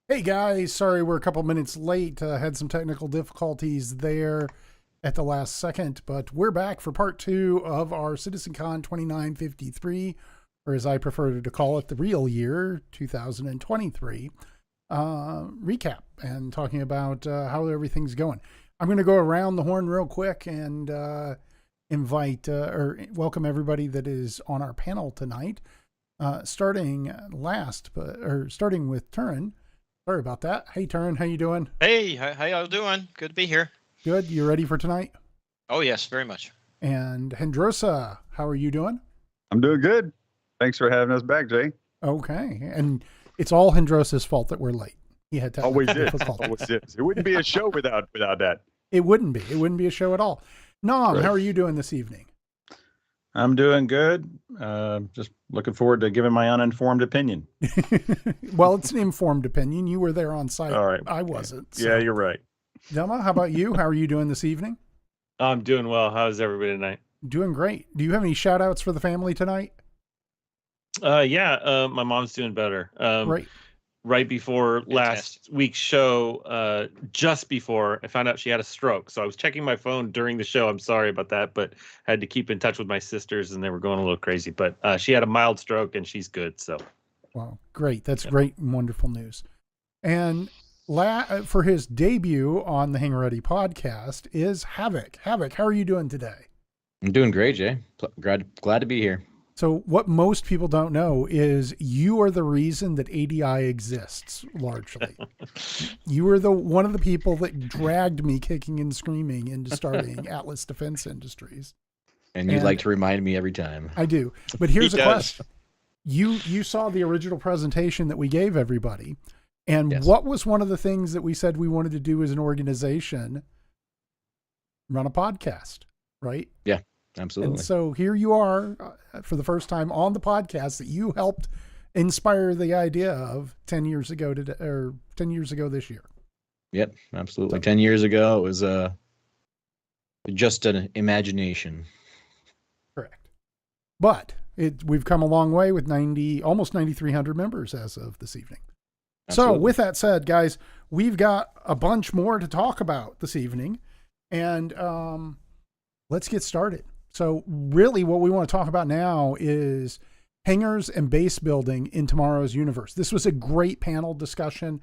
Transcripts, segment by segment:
Hey guys, sorry we're a couple minutes late. Had some technical difficulties there at the last second, but we're back for part two of our CitizenCon 2953, or as I prefer to call it, the real year 2023 recap and talking about how everything's going. I'm going to go around the horn real quick and invite or welcome everybody that is on our panel tonight. Starting with Turin. Sorry about that. Hey, Turin, how you doing? Hey, how y'all doing? Good to be here. Good. You ready for tonight? Oh, yes, very much. And Hendrosa, how are you doing? I'm doing good. Thanks for having us back, Jay. Okay. And it's all Hendrosa's fault that we're late. He had Always technical is. difficulties. Always is. It wouldn't be a show without that. It wouldn't be. It wouldn't be a show at all. Nom, Right. how are you doing this evening? I'm doing good. Just looking forward to giving my uninformed opinion. Well, it's an informed opinion. You were there on site. All right. I wasn't. So. Yeah, you're right. Dema, how about you? How are you doing this evening? I'm doing well. How's everybody tonight? Doing great. Do you have any shout outs for the family tonight? My mom's doing better. Great. Right before Fantastic. last week's show, just before I found out she had a stroke. So I was checking my phone during the show. I'm sorry about that, but had to keep in touch with my sisters and they were going a little crazy. But she had a mild stroke and she's good. So Wow, great. That's great and wonderful news. And for his debut on the Hangar Ready Podcast is Havoc. Havoc, how are you doing today? I'm doing great, Jay. Glad to be here. So what most people don't know is you are the reason that ADI exists, largely. You were one of the people that dragged me kicking and screaming into starting Atlas Defense Industries. And you like to remind me every time. I do. But here's He a does. question. You saw the original presentation that we gave everybody. And Yes. what was one of the things that we said we wanted to do as an organization? Run a podcast, right? Absolutely. And so here you are for the first time on the podcast that you helped inspire the idea of 10 years ago or 10 years ago this year. Yep, absolutely. 10 years ago, it was just an imagination. Correct. But we've come a long way with almost 9,300 members as of this evening. Absolutely. So with that said, guys, we've got a bunch more to talk about this evening, and let's get started. So really what we want to talk about now is hangars and base building in tomorrow's universe. This was a great panel discussion,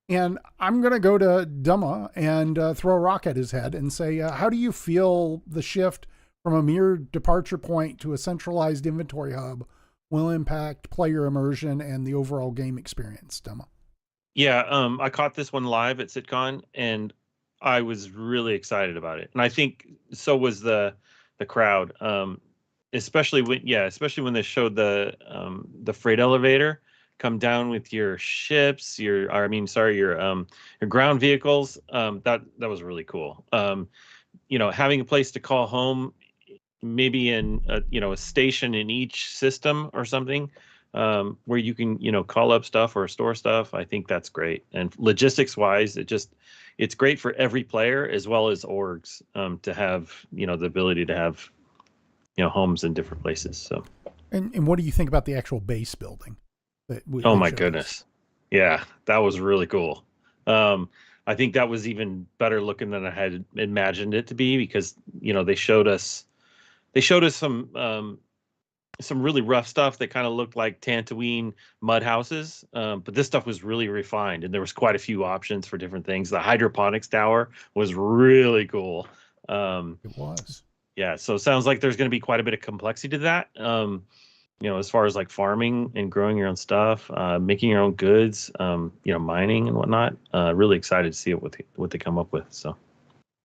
and I'm going to go to Duma and throw a rock at his head and say, how do you feel the shift from a mere departure point to a centralized inventory hub will impact player immersion and the overall game experience, Duma? yeah, I caught this one live at CitCon and I was really excited about it. And I think so was the crowd. Especially when they showed the freight elevator come down with your ships, your ground vehicles. That was really cool. Having a place to call home, maybe in a station in each system or something, where you can call up stuff or store stuff. I think that's great. And logistics wise, it's great for every player as well as orgs to have the ability to have homes in different places. So And what do you think about the actual base building? oh my goodness, yeah, that was really cool. I think that was even better looking than I had imagined it to be, because they showed us some really rough stuff that kind of looked like Tatooine mud houses, but this stuff was really refined and there was quite a few options for different things. The hydroponics tower was really cool. It was. Yeah, so it sounds like there's going to be quite a bit of complexity to that. As far as like farming and growing your own stuff, making your own goods, mining and whatnot. Really excited to see what they come up with. So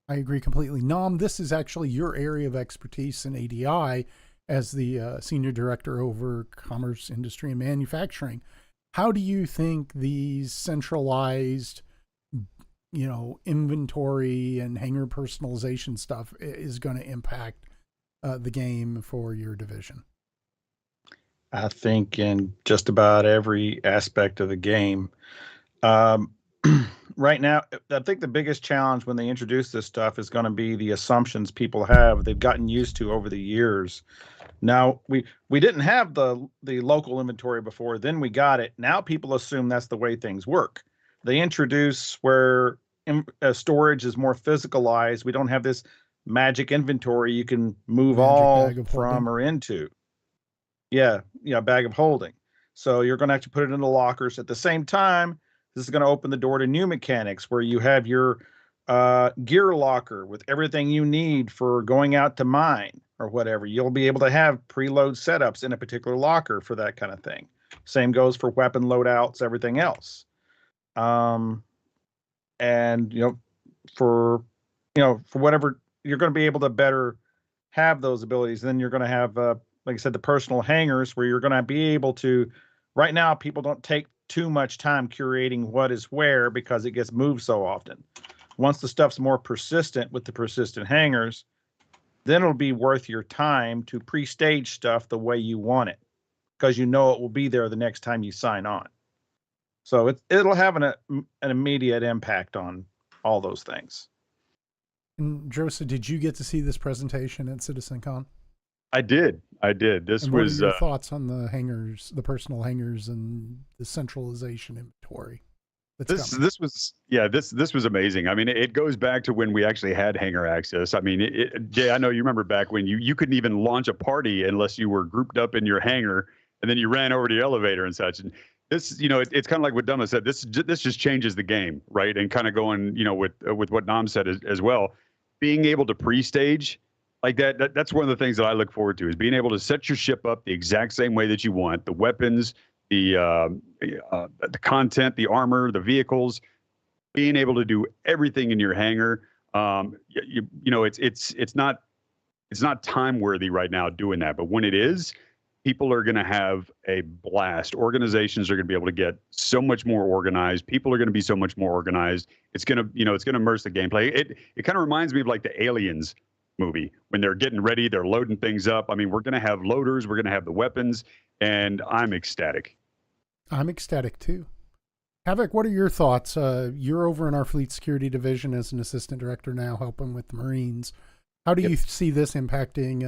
I agree completely. Nom, this is actually your area of expertise in ADI as the senior director over commerce, industry, and manufacturing. How do you think these centralized, inventory and hangar personalization stuff is going to impact the game for your division? I think in just about every aspect of the game. Right now, I think the biggest challenge when they introduce this stuff is going to be the assumptions people have, they've gotten used to over the years. Now, we didn't have the local inventory before, then we got it. Now people assume that's the way things work. They introduce where storage is more physicalized. We don't have this magic inventory you can move Magic all bag of from holding. or into. Yeah, bag of holding. So you're going to have to put it in the lockers. At the same time, this is going to open the door to new mechanics where you have your gear locker with everything you need for going out to mine or whatever. You'll be able to have preload setups in a particular locker for that kind of thing. Same goes for weapon loadouts, everything else. And for whatever, you're going to be able to better have those abilities. Then you're going to have, like I said, the personal hangars where you're going to be able to. Right now, people don't take too much time curating what is where because it gets moved so often. Once the stuff's more persistent with the persistent hangars, then it'll be worth your time to pre-stage stuff the way you want it because it will be there the next time you sign on. So it'll have an immediate impact on all those things. And Joseph, did you get to see this presentation at CitizenCon? I did. This and what was are your thoughts on the hangars, the personal hangars, and the centralization inventory? This was amazing. I mean, it goes back to when we actually had hangar access. I mean, Jay, I know you remember back when you couldn't even launch a party unless you were grouped up in your hangar, and then you ran over to the elevator and such. And this, it's kind of like what Duma said. This just changes the game, right? And kind of going, with what Nam said as well, being able to pre-stage like that's one of the things that I look forward to is being able to set your ship up the exact same way that you want, the weapons, the content, the armor, the vehicles, being able to do everything in your hangar. It's not time worthy right now doing that, but when it is, people are going to have a blast. Organizations are going to be able to get so much more organized. People are going to be so much more organized. It's going to immerse the gameplay. It kind of reminds me of like the Aliens movie when they're getting ready, they're loading things up. I mean, we're going to have loaders, we're going to have the weapons, and I'm ecstatic. I'm ecstatic too. Havoc, what are your thoughts? You're over in our fleet security division as an assistant director now, helping with the Marines. How do you see this impacting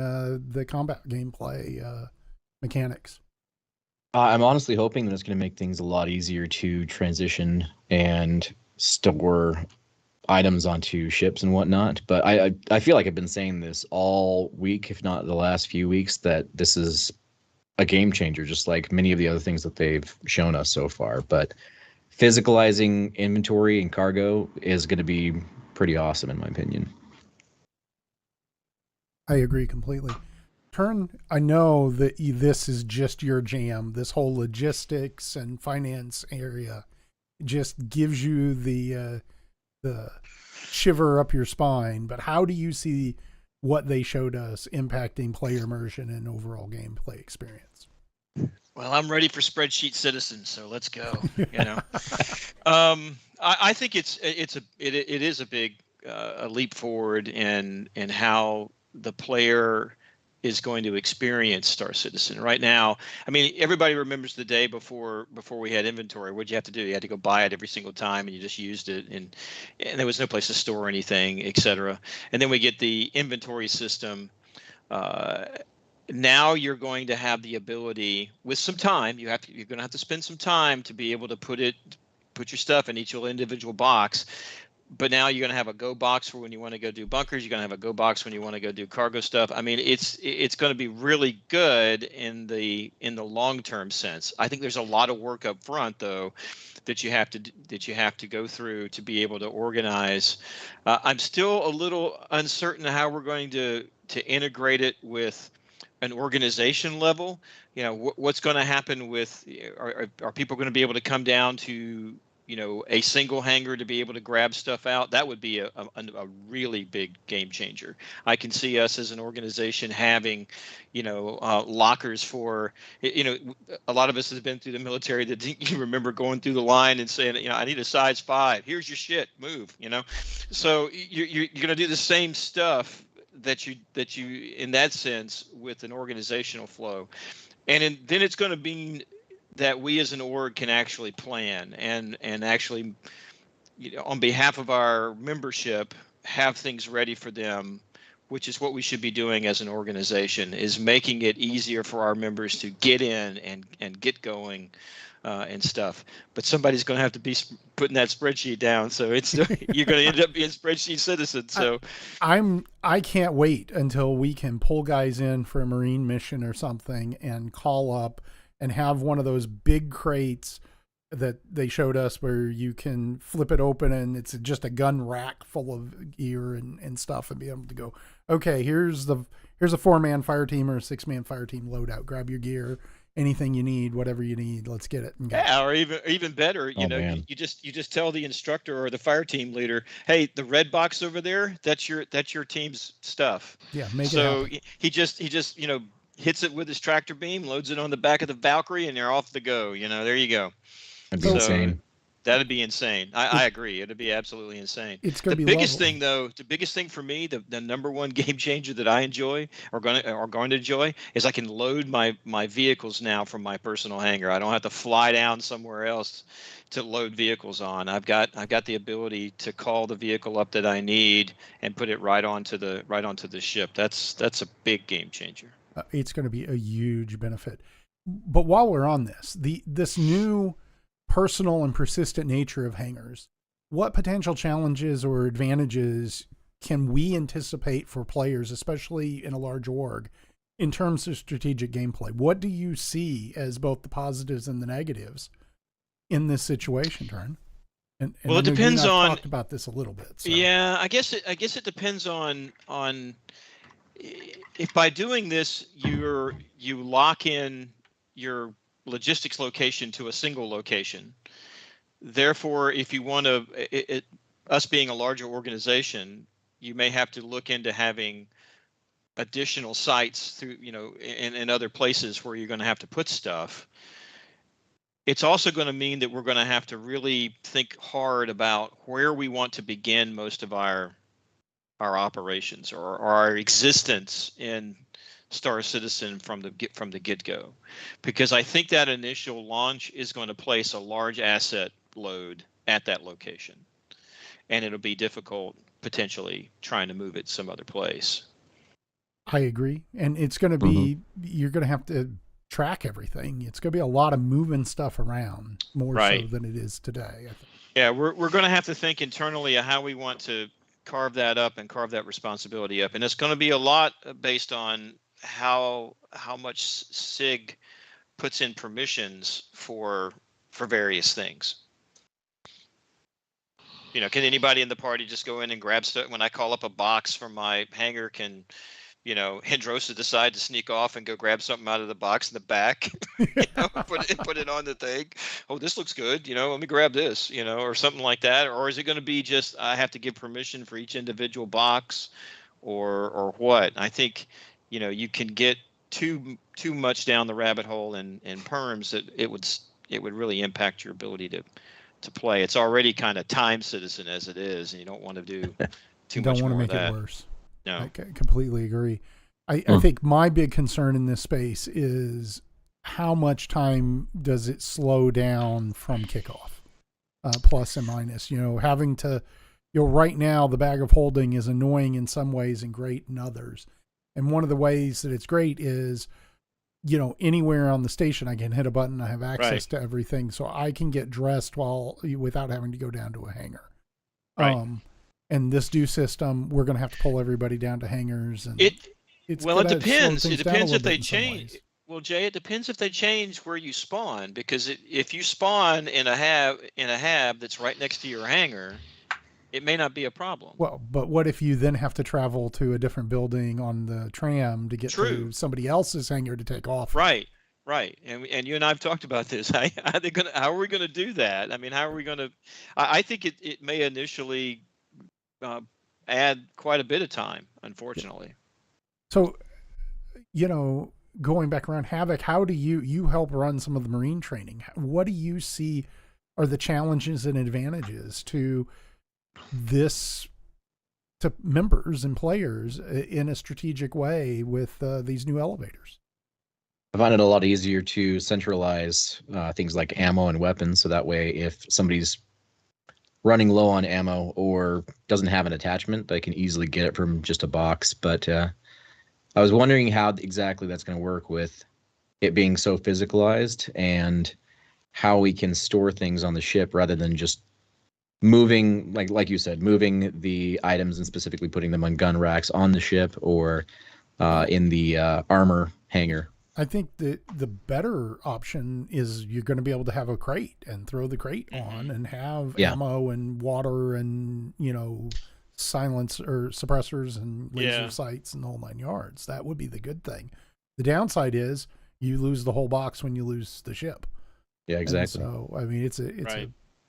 the combat gameplay mechanics? I'm honestly hoping that it's going to make things a lot easier to transition and store items onto ships and whatnot. But I feel like I've been saying this all week, if not the last few weeks, that this is a game changer, just like many of the other things that they've shown us so far. But physicalizing inventory and cargo is going to be pretty awesome, in my opinion. I agree completely. Turn, I know that this is just your jam. This whole logistics and finance area just gives you the shiver up your spine. But how do you see what they showed us impacting player immersion and overall gameplay experience? Well, I'm ready for spreadsheet citizens, so let's go. I think it is a big a leap forward in how the player is going to experience Star Citizen. Right now, I mean, everybody remembers the day before we had inventory. What'd you have to do? You had to go buy it every single time, and you just used it, and there was no place to store anything, etc. And then we get the inventory system. Now you're going to have the ability, with some time, you're going to have to spend some time to be able to put your stuff in each individual box. But now you're going to have a go box for when you want to go do bunkers. You're going to have a go box when you want to go do cargo stuff. I mean, it's going to be really good in the long-term sense. I think there's a lot of work up front, though, that you have to go through to be able to organize. I'm still a little uncertain how we're going to integrate it with an organization level. What's going to happen with are people going to be able to come down to a single hangar to be able to grab stuff out? That would be a really big game changer. I can see us as an organization having, lockers for, a lot of us have been through the military that you remember going through the line and saying, I need a size 5. Here's your shit, move, So you're going to do the same stuff that you in that sense with an organizational flow. And then it's going to be that we as an org can actually plan and actually, on behalf of our membership, have things ready for them which is what we should be doing as an organization, is making it easier for our members to get in and get going and stuff. But somebody's going to have to be putting that spreadsheet down. So it's you're going to end up being spreadsheet citizens. So I can't wait until we can pull guys in for a Marine mission or something and call up and have one of those big crates that they showed us where you can flip it open and it's just a gun rack full of gear and stuff, and be able to go, okay, here's a 4-man fire team or a 6-man fire team loadout. Grab your gear, anything you need, whatever you need, let's get it. And go. Yeah, or even better, you just tell the instructor or the fire team leader, hey, the red box over there, that's your team's stuff. Yeah, so he just hits it with his tractor beam, loads it on the back of the Valkyrie, and they're off to go. There you go. That'd be insane. That'd be insane. I agree. It'd be absolutely insane. It's going to be biggest thing, though. The biggest thing for me, the number one game changer that I enjoy or going to enjoy is I can load my vehicles now from my personal hangar. I don't have to fly down somewhere else to load vehicles on. I've got the ability to call the vehicle up that I need and put it right onto the ship. That's a big game changer. It's going to be a huge benefit. But while we're on this new personal and persistent nature of hangars, what potential challenges or advantages can we anticipate for players, especially in a large org, in terms of strategic gameplay? What do you see as both the positives and the negatives in this situation, Trent? And well, it depends on. Talked about this a little bit. So. Yeah, I guess it depends on if by doing this you lock in your logistics location to a single location. Therefore, if you want to, us being a larger organization, you may have to look into having additional sites through, in other places where you're going to have to put stuff. It's also going to mean that we're going to have to really think hard about where we want to begin most of our operations or our existence in Star Citizen from the get-go, because I think that initial launch is going to place a large asset load at that location, and it'll be difficult potentially trying to move it some other place. I agree, and it's going to be you're going to have to track everything. It's going to be a lot of moving stuff around more so than it is today, I think. Yeah, we're going to have to think internally of how we want to carve that up and carve that responsibility up, and it's going to be a lot based on how much SIG puts in permissions for various things. Can anybody in the party just go in and grab stuff? When I call up a box from my hangar, can Hendrosa decide to sneak off and go grab something out of the box in the back, put it on the thing? Oh, this looks good. Let me grab this, or something like that. Or is it going to be just I have to give permission for each individual box, or what? I think you can get too much down the rabbit hole in perms that it would really impact your ability to play. It's already kind of time citizen as it is, and you don't want to do too much more of that. Don't want to make it worse. No, I completely agree. I think my big concern in this space is how much time does it slow down from kickoff, plus and minus. Having to, right now the bag of holding is annoying in some ways and great in others. And one of the ways that it's great is, anywhere on the station I can hit a button. I have access to everything, so I can get dressed without having to go down to a hangar. Right. And this new system, we're going to have to pull everybody down to hangars. And it depends. It depends if they change. Well, Jay, it depends if they change where you spawn, because if you spawn in a hab that's right next to your hangar, it may not be a problem. Well, but what if you then have to travel to a different building on the tram to get to somebody else's hangar to take off? Right. And you and I have talked about this. How are we going to do that? I mean, how are we going to? I think it may initially add quite a bit of time, unfortunately. So, going back around, Havoc, how do you help run some of the Marine training? What do you see are the challenges and advantages to this, to members and players in a strategic way with these new elevators? I find it a lot easier to centralize things like ammo and weapons, so that way if somebody's running low on ammo or doesn't have an attachment, I can easily get it from just a box. But I was wondering how exactly that's going to work with it being so physicalized, and how we can store things on the ship rather than just moving, like you said, moving the items and specifically putting them on gun racks on the ship or in the armor hangar. I think the better option is you're going to be able to have a crate and throw the crate on and have ammo and water and, silence or suppressors and laser sights and the whole 9 yards. That would be the good thing. The downside is you lose the whole box when you lose the ship. Yeah, exactly. And so, I mean, it's a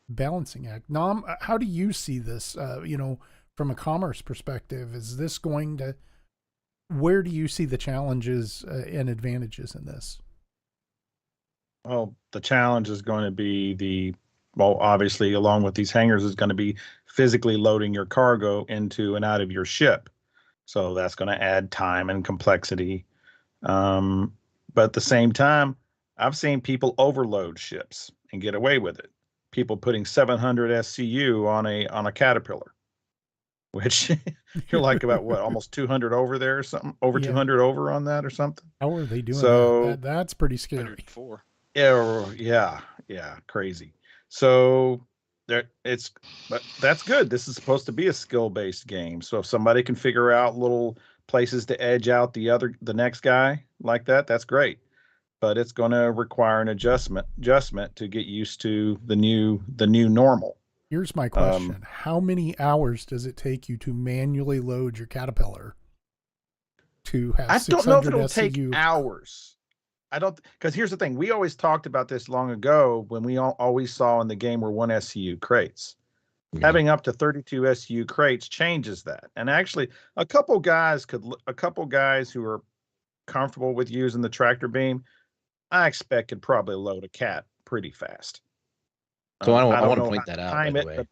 balancing act. Nam, how do you see this, from a commerce perspective? Is this going to, where do you see the challenges and advantages in this? Well, the challenge is going to be obviously, along with these hangars, is going to be physically loading your cargo into and out of your ship. So that's going to add time and complexity. But at the same time, I've seen people overload ships and get away with it. People putting 700 SCU on a Caterpillar, which you're like about what, almost 200 over there or something, over 200 over on that or something. How are they doing so, that's pretty scary. 104. Yeah, crazy. So but that's good. This is supposed to be a skill-based game. So if somebody can figure out little places to edge out the next guy like that, that's great. But it's going to require an adjustment to get used to the new normal. Here's my question. How many hours does it take you to manually load your Caterpillar to have I don't know if it'll SCU? take hours. I don't, because here's the thing. We always talked about this long ago when we always saw in the game were 1 SCU crates. Yeah. Having up to 32 SCU crates changes that. And actually, a couple guys who are comfortable with using the tractor beam, I expect could probably load a cat pretty fast. So I want to point that out, by the way.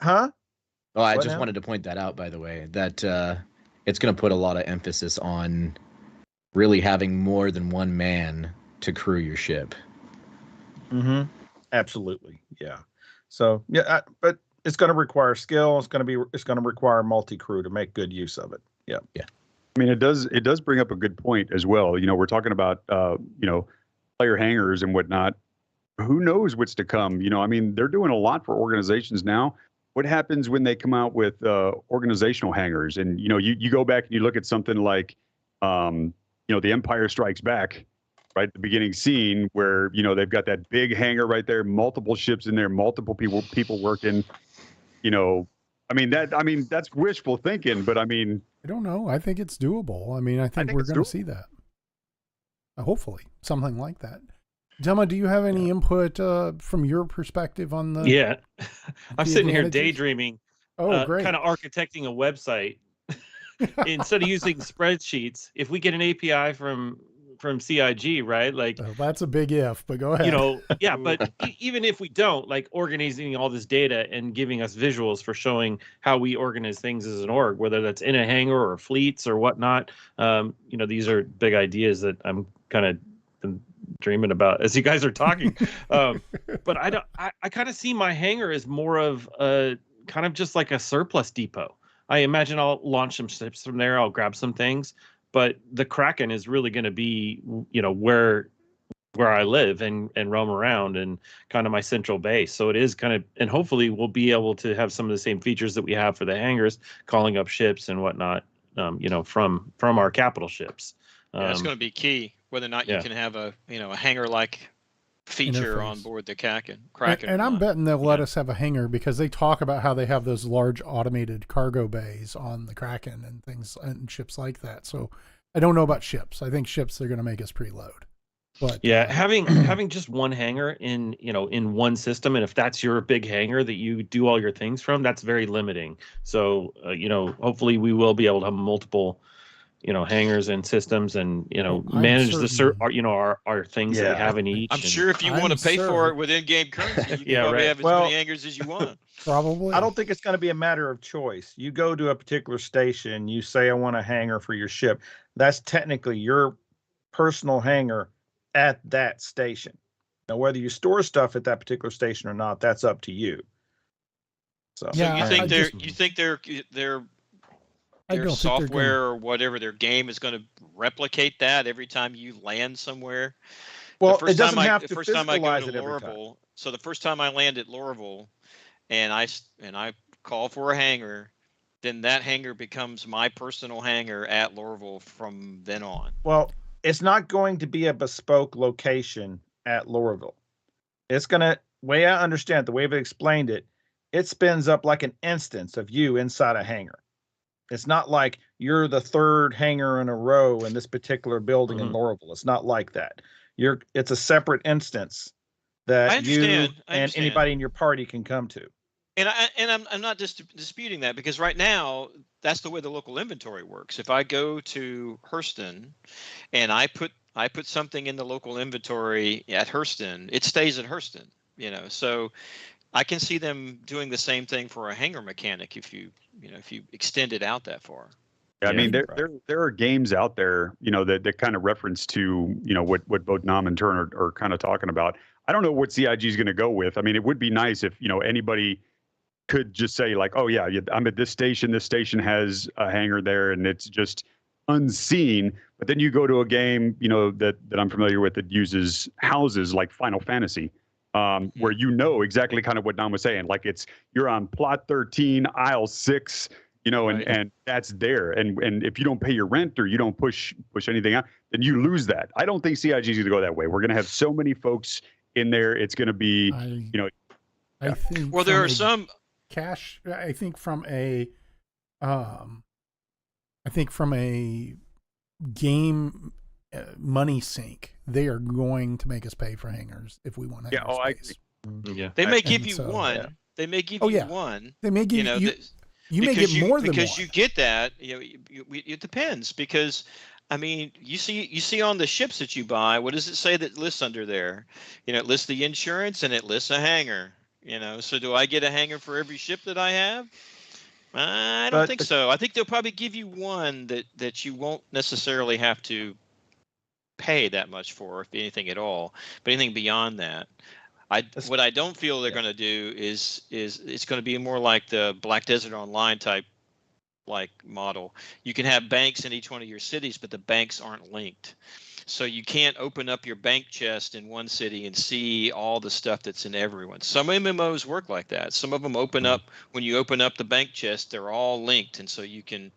Huh? Oh, I just wanted to point that out, by the way, that it's going to put a lot of emphasis on really having more than one man to crew your ship. Mm-hmm. Absolutely. Yeah. So, but it's going to require skill. It's going to require multi-crew to make good use of it. Yeah. Yeah. I mean, it does bring up a good point as well. We're talking about, player hangars and whatnot. Who knows what's to come? I mean, they're doing a lot for organizations now. What happens when they come out with organizational hangars? And, you go back and you look at something like, The Empire Strikes Back, right? The beginning scene where, they've got that big hangar right there, multiple ships in there, multiple people working, that's wishful thinking, but I don't know. I think it's doable. I think we're going to see that. Hopefully something like that. Gemma, do you have any input from your perspective on the? Yeah, I'm sitting here daydreaming. Oh, great! Kind of architecting a website instead of using spreadsheets. If we get an API from CIG, right? Like, that's a big if, but go ahead. But even if we don't, like, organizing all this data and giving us visuals for showing how we organize things as an org, whether that's in a hangar or fleets or whatnot. These are big ideas that I'm kind of dreaming about as you guys are talking. But I kind of see my hangar as more of a kind of just like a surplus depot. I imagine I'll launch some ships from there. I'll grab some things, but the Kraken is really going to be, where I live and roam around and kind of my central base. So it is kind of, and hopefully we'll be able to have some of the same features that we have for the hangars, calling up ships and whatnot, from our capital ships. It's going to be key whether or not you can have a hangar-like feature on board the Kraken. And I'm betting they'll let us have a hangar because they talk about how they have those large automated cargo bays on the Kraken and things and ships like that. So I don't know about ships. I think ships they're going to make us preload. But having just one hangar in one system, and if that's your big hangar that you do all your things from, that's very limiting. So hopefully we will be able to have multiple hangars and systems and manage our things that we have in each. I'm sure if you want to pay for it with in-game currency, you can probably have as many hangars as you want. Probably. I don't think it's going to be a matter of choice. You go to a particular station, you say I want a hangar for your ship. That's technically your personal hangar at that station. Now, whether you store stuff at that particular station or not, that's up to you. So So Yeah, you I think just- their I don't think they're software or whatever, their game is going to replicate that every time you land somewhere? well, the it doesn't time have the to first time I go physicalize to it every time. Lorville, so the first time I land at Lorville, and I call for a hangar, then that hangar becomes my personal hangar at Lorville from then on. Well, it's not going to be a bespoke location at Lorville. It's gonna, way I understand, the way they explained it, it spins up like an instance of you inside a hangar. It's not like you're the third hangar in a row in this particular building in Lorville. It's not like that. It's a separate instance that I you understand. I and understand. anybody in your party can come to. And I'm not disputing that, because right now that's the way the local inventory works. If I go to Hurston and I put something in the local inventory at Hurston, it stays at Hurston. So I can see them doing the same thing for a hangar mechanic if you extend it out that far. I mean, right. there are games out there, that kind of reference to, what both Nam and Turn are kind of talking about. I don't know what CIG is going to go with. I mean, it would be nice if, anybody could just say like, oh yeah, I'm at this station. This station has a hangar there, and it's just unseen. But then you go to a game, that I'm familiar with that uses houses like Final Fantasy, where exactly kind of what Nam was saying. Like you're on plot 13, aisle 6. And that's there. And if you don't pay your rent or you don't push anything out, then you lose that. I don't think CIG is going to go that way. We're going to have so many folks in there. It's going to be, I think. Well, there are some cash. I think from a game money sink, they are going to make us pay for hangars if we want hangar space. Yeah. They may give you so, one. yeah. They may give Oh, you yeah. one. They may give you. You may because get more than because one. you get that. It depends, because I mean, you see on the ships that you buy, what does it say that lists under there? It lists the insurance and it lists a hangar. So do I get a hangar for every ship that I have? I don't think so. I think they'll probably give you one that you won't necessarily have to pay that much for, if anything at all. But anything beyond that, what I don't feel they're going to do is it's going to be more like the Black Desert Online type like model. You can have banks in each one of your cities, but the banks aren't linked. So you can't open up your bank chest in one city and see all the stuff that's in everyone. Some MMOs work like that. Some of them open up, when you open up the bank chest, they're all linked, and so you can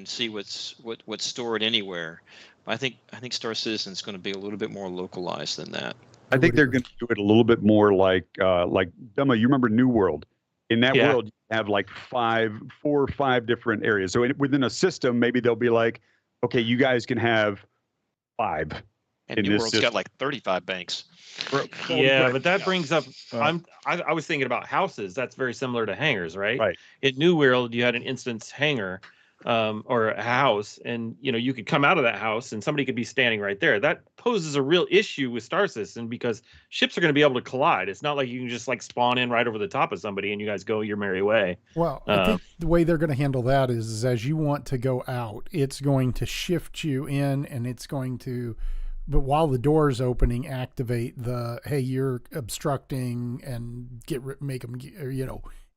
see what's stored anywhere. I think Star Citizen is going to be a little bit more localized than that. I think they're going to do it a little bit more like Demo. You remember New World? In that world, you have like 4 or 5 different areas. So within a system, maybe they'll be like, okay, you guys can have 5. And New World's got like 35 banks. Yeah, but that brings up. I was thinking about houses. That's very similar to hangars, right? Right. In New World, you had an instance hangar, or a house, and you could come out of that house and somebody could be standing right there. That poses a real issue with Star Citizen, because ships are going to be able to collide. It's not like you can just like spawn in right over the top of somebody and you guys go your merry way. Well, I think the way they're going to handle that is as you want to go out, it's going to shift you in, and it's going to, but while the door's opening, activate the, hey, you're obstructing, and make them,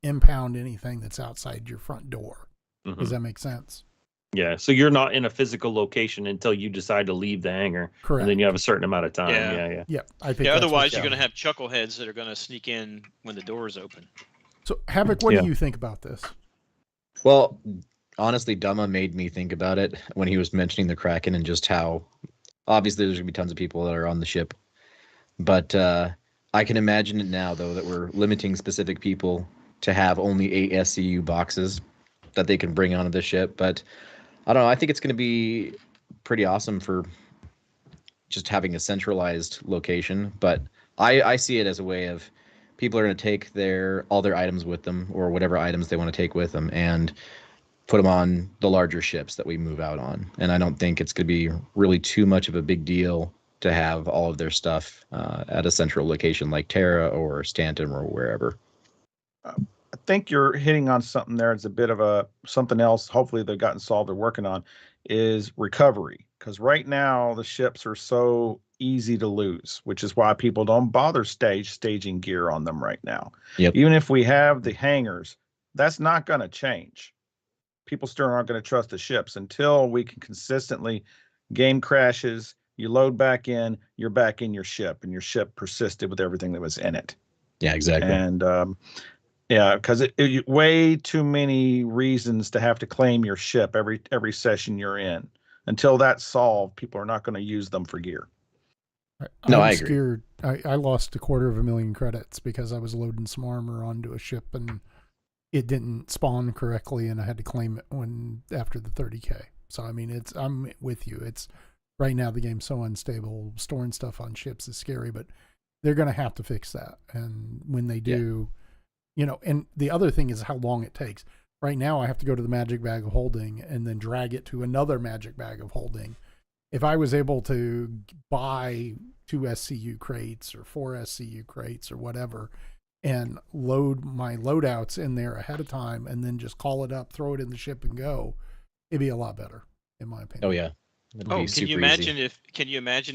impound anything that's outside your front door. Mm-hmm. Does that make sense? Yeah. So you're not in a physical location until you decide to leave the hangar. Correct. And then you have a certain amount of time. Yeah. Yeah. I think. Otherwise, you're going to have chuckleheads that are going to sneak in when the doors open. So, Havoc, what do you think about this? Well, honestly, Dama made me think about it when he was mentioning the Kraken and just how obviously there's going to be tons of people that are on the ship. But I can imagine it now, though, that we're limiting specific people to have only 8 SCU boxes that they can bring onto the ship. But I don't know. I think it's going to be pretty awesome for just having a centralized location. But I see it as a way of people are going to take all their items with them, or whatever items they want to take with them, and put them on the larger ships that we move out on. And I don't think it's going to be really too much of a big deal to have all of their stuff at a central location like Terra or Stanton or wherever. I think you're hitting on something there. It's a bit of something else. Hopefully they've gotten solved. They're working on is recovery, because right now the ships are so easy to lose, which is why people don't bother staging gear on them right now. Yep. Even if we have the hangars, that's not going to change. People still aren't going to trust the ships until we can consistently, game crashes, you load back in, you're back in your ship, and your ship persisted with everything that was in it. Yeah, exactly. And yeah, because it way too many reasons to have to claim your ship every session you're in. Until that's solved, people are not going to use them for gear. No, I'm I agree. scared. I lost 250,000 credits because I was loading some armor onto a ship and it didn't spawn correctly, and I had to claim it after the 30K. So I mean, I'm with you. It's right now the game's so unstable. Storing stuff on ships is scary, but they're going to have to fix that. And when they do, and the other thing is how long it takes. Right now, I have to go to the magic bag of holding and then drag it to another magic bag of holding. If I was able to buy 2 SCU crates or 4 SCU crates or whatever, and load my loadouts in there ahead of time and then just call it up, throw it in the ship and go, it'd be a lot better, in my opinion. Oh yeah. Can you imagine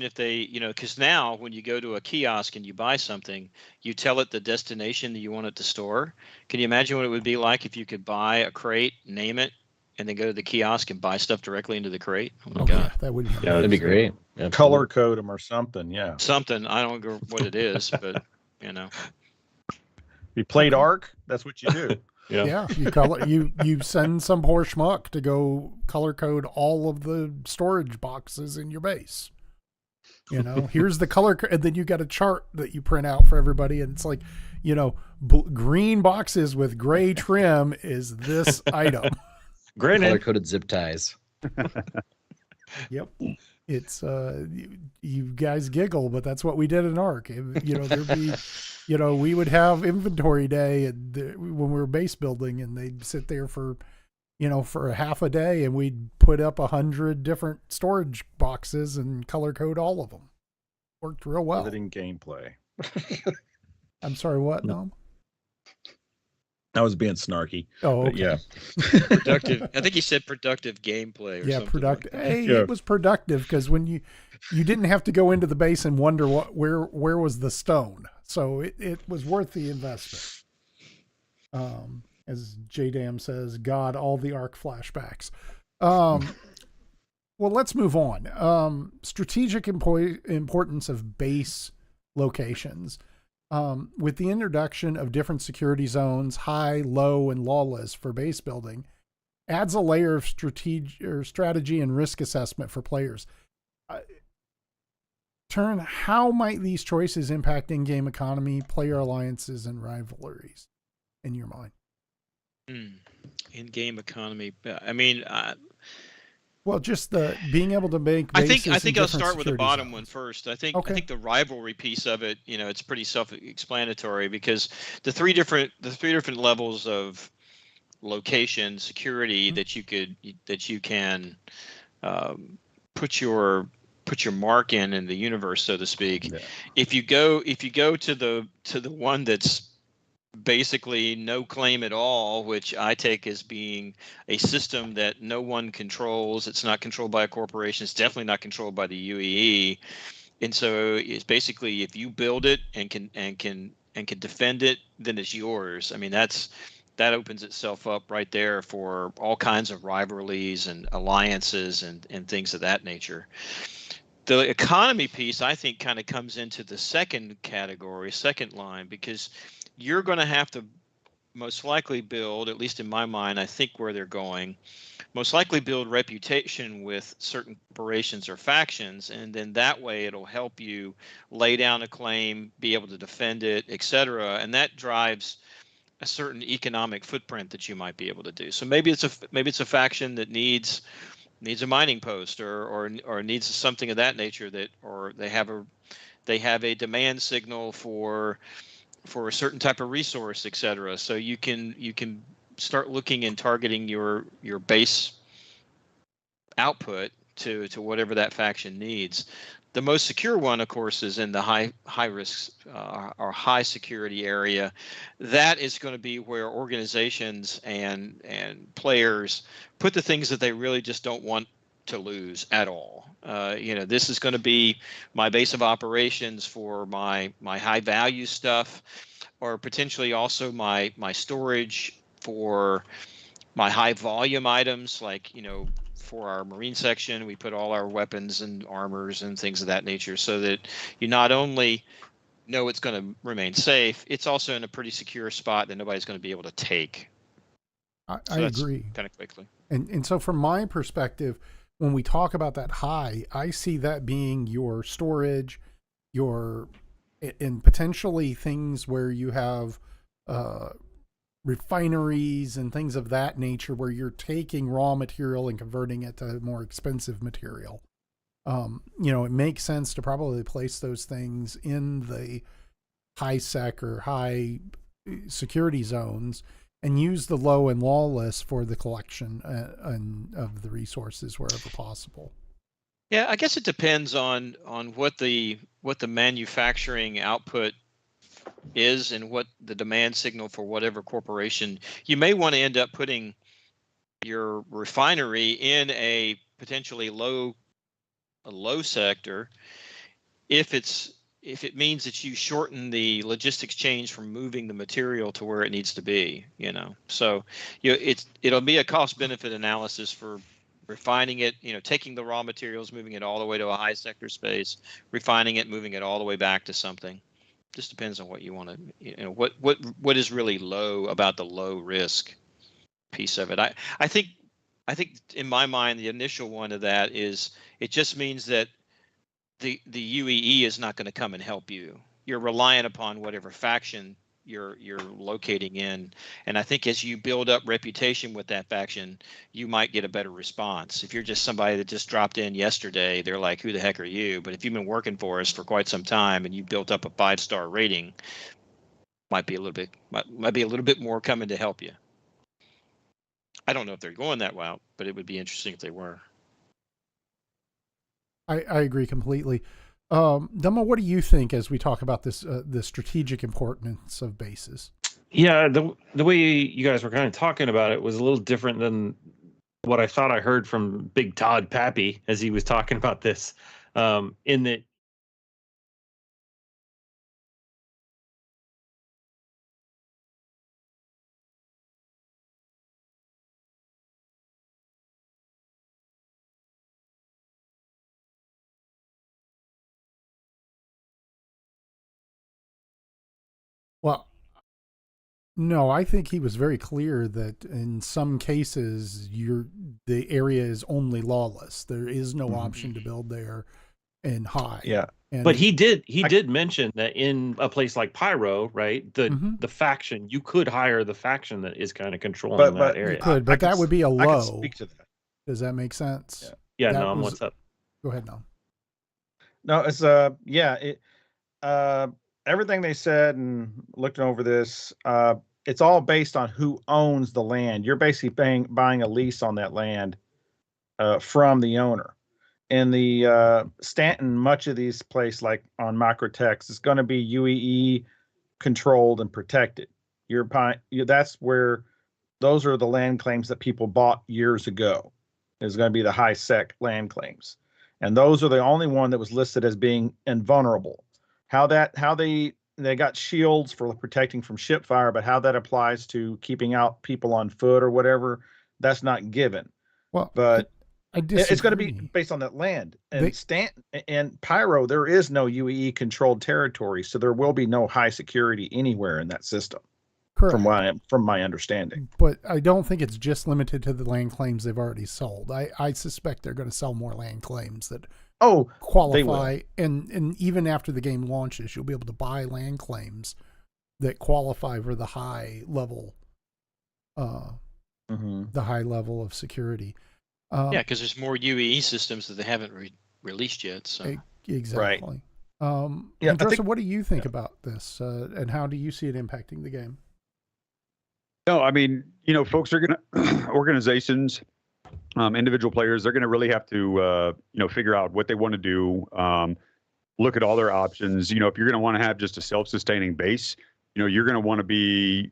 if they, because now when you go to a kiosk and you buy something, you tell it the destination that you want it to store. Can you imagine what it would be like if you could buy a crate, name it, and then go to the kiosk and buy stuff directly into the crate? Oh my God. Yeah, that would be that'd be great. Color code them or something. Yeah. Something. I don't know what it is, but You played Ark, that's what you do. Yeah, you send some poor schmuck to go color code all of the storage boxes in your base. Here's the color, and then you got a chart that you print out for everybody, and it's like, green boxes with gray trim is this item. Color coded zip ties. Yep. It's you guys giggle, but that's what we did in Ark. There'd be, we would have inventory day when we were base building, and they'd sit there for a half a day, and we'd put up 100 different storage boxes and color code all of them. Worked real well. Editing gameplay. I'm sorry, what, Nom? I was being snarky. Oh, okay. Yeah. Productive. I think he said productive gameplay. Or something productive. Like hey, it was productive because when you didn't have to go into the base and wonder where was the stone, so it was worth the investment. As J-Dam says, God, all the Ark flashbacks. Well, let's move on. Strategic importance of base locations. With the introduction of different security zones, high, low, and lawless for base building, adds a layer of strategy and risk assessment for players. Turn, how might these choices impact in-game economy, player alliances, and rivalries, in your mind? In-game economy. I mean, well, just the being able to make. I think I'll start with the bottom one first. I think the rivalry piece of it, it's pretty self-explanatory, because the three different levels of location security that you can put your mark in the universe, so to speak. Yeah. If you go to the one that's basically no claim at all, which I take as being a system that no one controls. It's not controlled by a corporation. It's definitely not controlled by the UEE. And so it's basically, if you build it and can defend it, then it's yours. I mean, that opens itself up right there for all kinds of rivalries and alliances and things of that nature. The economy piece, I think, kind of comes into the second category, second line, because you're going to have to most likely build, at least in my mind, I think where they're going, most likely build reputation with certain corporations or factions, and then that way it'll help you lay down a claim, be able to defend it, etc. And that drives a certain economic footprint that you might be able to do. So maybe it's a faction that needs a mining post or needs something of that nature, or they have a demand signal for a certain type of resource, etc. So you can start looking and targeting your base output to whatever that faction needs. The most secure one, of course, is in the high risk or high security area. That is going to be where organizations and players put the things that they really just don't want to lose at all. This is going to be my base of operations for my high value stuff, or potentially also my storage for my high volume items, like, for our Marine section, we put all our weapons and armors and things of that nature, so that you not only know it's going to remain safe, it's also in a pretty secure spot that nobody's going to be able to take. I agree. Kind of quickly. And so from my perspective, when we talk about that high, I see that being your storage, and potentially things where you have refineries and things of that nature, where you're taking raw material and converting it to more expensive material. It makes sense to probably place those things in the high sec or high security zones and use the low and lawless for the collection of the resources wherever possible. Yeah, I guess it depends on what the manufacturing output is and what the demand signal for whatever corporation. You may want to end up putting your refinery in a potentially low sector if it means that you shorten the logistics change from moving the material to where it needs to be, So it'll be a cost benefit analysis for refining it, taking the raw materials, moving it all the way to a high sector space, refining it, moving it all the way back to something. Just depends on what you want to, what is really low about the low risk piece of it. I think in my mind, the initial one of that is it just means that the UEE is not going to come and help you. You're reliant upon whatever faction you're locating in, and I think as you build up reputation with that faction, you might get a better response. If you're just somebody that just dropped in yesterday, they're like, "Who the heck are you?" But if you've been working for us for quite some time and you built up a 5-star rating, might be a little bit more coming to help you. I don't know if they're going that route, but it would be interesting if they were. I agree completely. Dumma, what do you think as we talk about this, the strategic importance of bases? Yeah, the way you guys were kind of talking about it was a little different than what I thought I heard from Big Todd Pappy as he was talking about this. In that, Well, no, I think he was very clear that in some cases the area is only lawless. There is no option to build there and high. Yeah. And but he did mention that in a place like Pyro, right, the faction, you could hire the faction that is kind of controlling that area. You could, but that would be a low. I could speak to that. Does that make sense? Yeah, Nom, what's up? Go ahead, Nom. No, it's everything they said and looking over this, it's all based on who owns the land. You're basically buying a lease on that land from the owner. In the Stanton, much of these places, like on Microtext, is going to be UEE controlled and protected. That's where those are the land claims that people bought years ago. Is going to be the high sec land claims, and those are the only one that was listed as being invulnerable. How they got shields for protecting from ship fire, but how that applies to keeping out people on foot or whatever, that's not given. Well, but I disagree. It's going to be based on that land. And Stanton and Pyro, there is no UEE controlled territory, so there will be no high security anywhere in that system. Correct. From my understanding. But I don't think it's just limited to the land claims they've already sold. I suspect they're going to sell more land claims that qualify, and even after the game launches, you'll be able to buy land claims that qualify for the high level, the high level of security. Yeah, because there's more UEE systems that they haven't released yet. So exactly. Right. Andressa, what do you think about this, and how do you see it impacting the game? No, I mean, folks are going to, organizations, individual players, they're going to really have to, figure out what they want to do, look at all their options. If you're going to want to have just a self-sustaining base, you're going to want to be,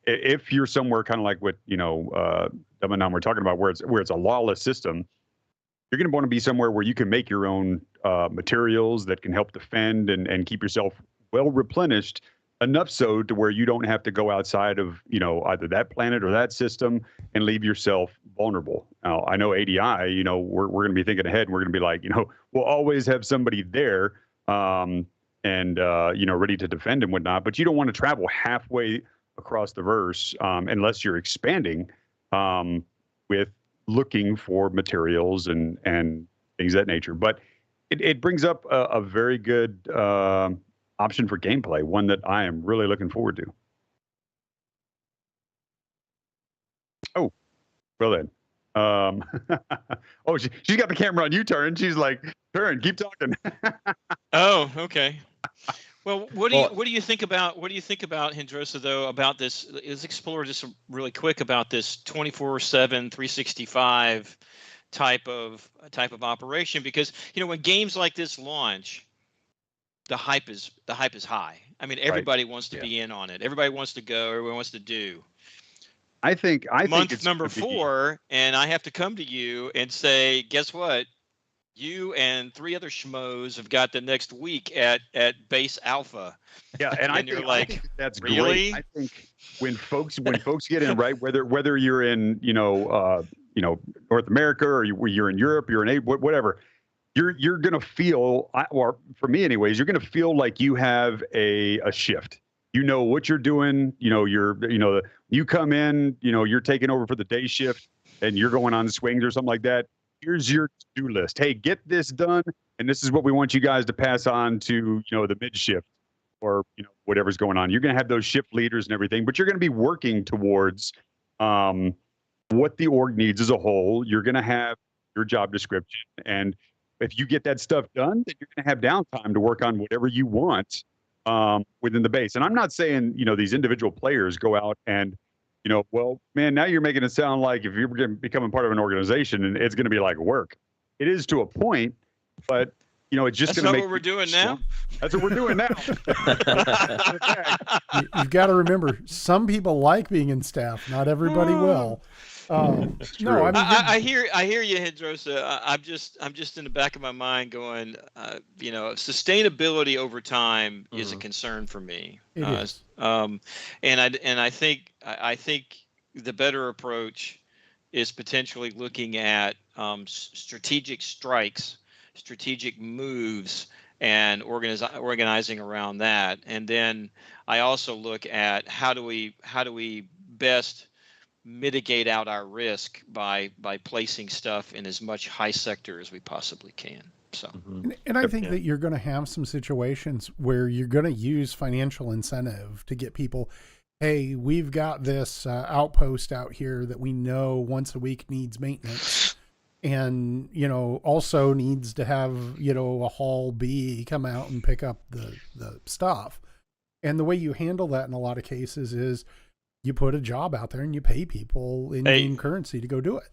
if you're somewhere kind of like what, Dum and Nom we're talking about, where it's a lawless system, you're going to want to be somewhere where you can make your own materials that can help defend and keep yourself well replenished enough so to where you don't have to go outside of, either that planet or that system and leave yourself vulnerable. Now, I know ADI, we're going to be thinking ahead, and we're going to be like, we'll always have somebody there, ready to defend and whatnot, but you don't want to travel halfway across the verse unless you're expanding with looking for materials and things of that nature. But it brings up a very good option for gameplay, one that I am really looking forward to. Oh, well then. She's got the camera on you, Turin. She's like, Turin, keep talking. Oh, okay. Well, what do you think about Hendrosa, though, about this? Let's explore just really quick about this 24/7, 365 type of operation, because when games like this launch, the hype is high. I mean, everybody wants to be in on it. Everybody wants to go. Everyone wants to do. I think month number 4, and I have to come to you and say, guess what? You and 3 other schmoes have got the next week at Base Alpha. Yeah, and I think that's really great. I think when folks get in, right, whether you're in North America or you're in Europe, you're in whatever, you're gonna feel, or for me anyways, you're gonna feel like you have a shift. You know what you're doing. You come in, you're taking over for the day shift, and you're going on the swings or something like that. Here's your to-do list. Hey, get this done, and this is what we want you guys to pass on to, the mid shift or, whatever's going on. You're going to have those shift leaders and everything, but you're going to be working towards what the org needs as a whole. You're going to have your job description, and if you get that stuff done, then you're going to have downtime to work on whatever you want within the base. And I'm not saying, these individual players go out and, well, man, now you're making it sound like if you're becoming part of an organization and it's going to be like work. It is to a point, but it's just going to make. That's what we're doing now. That's what we're doing now. You've got to remember, some people like being in staff. Not everybody will. No, I mean, I hear you, Hendrosa. I'm just in the back of my mind going, sustainability over time is a concern for me. It is. And I think the better approach is potentially looking at strategic strikes, strategic moves, and organizing around that. And then I also look at how do we best mitigate out our risk by placing stuff in as much high sector as we possibly can. So, and I think that you're going to have some situations where you're going to use financial incentive to get people, hey, we've got this outpost out here that we know once a week needs maintenance, and also needs to have a Hall B come out and pick up the stuff. And the way you handle that in a lot of cases is you put a job out there and you pay people in game currency to go do it.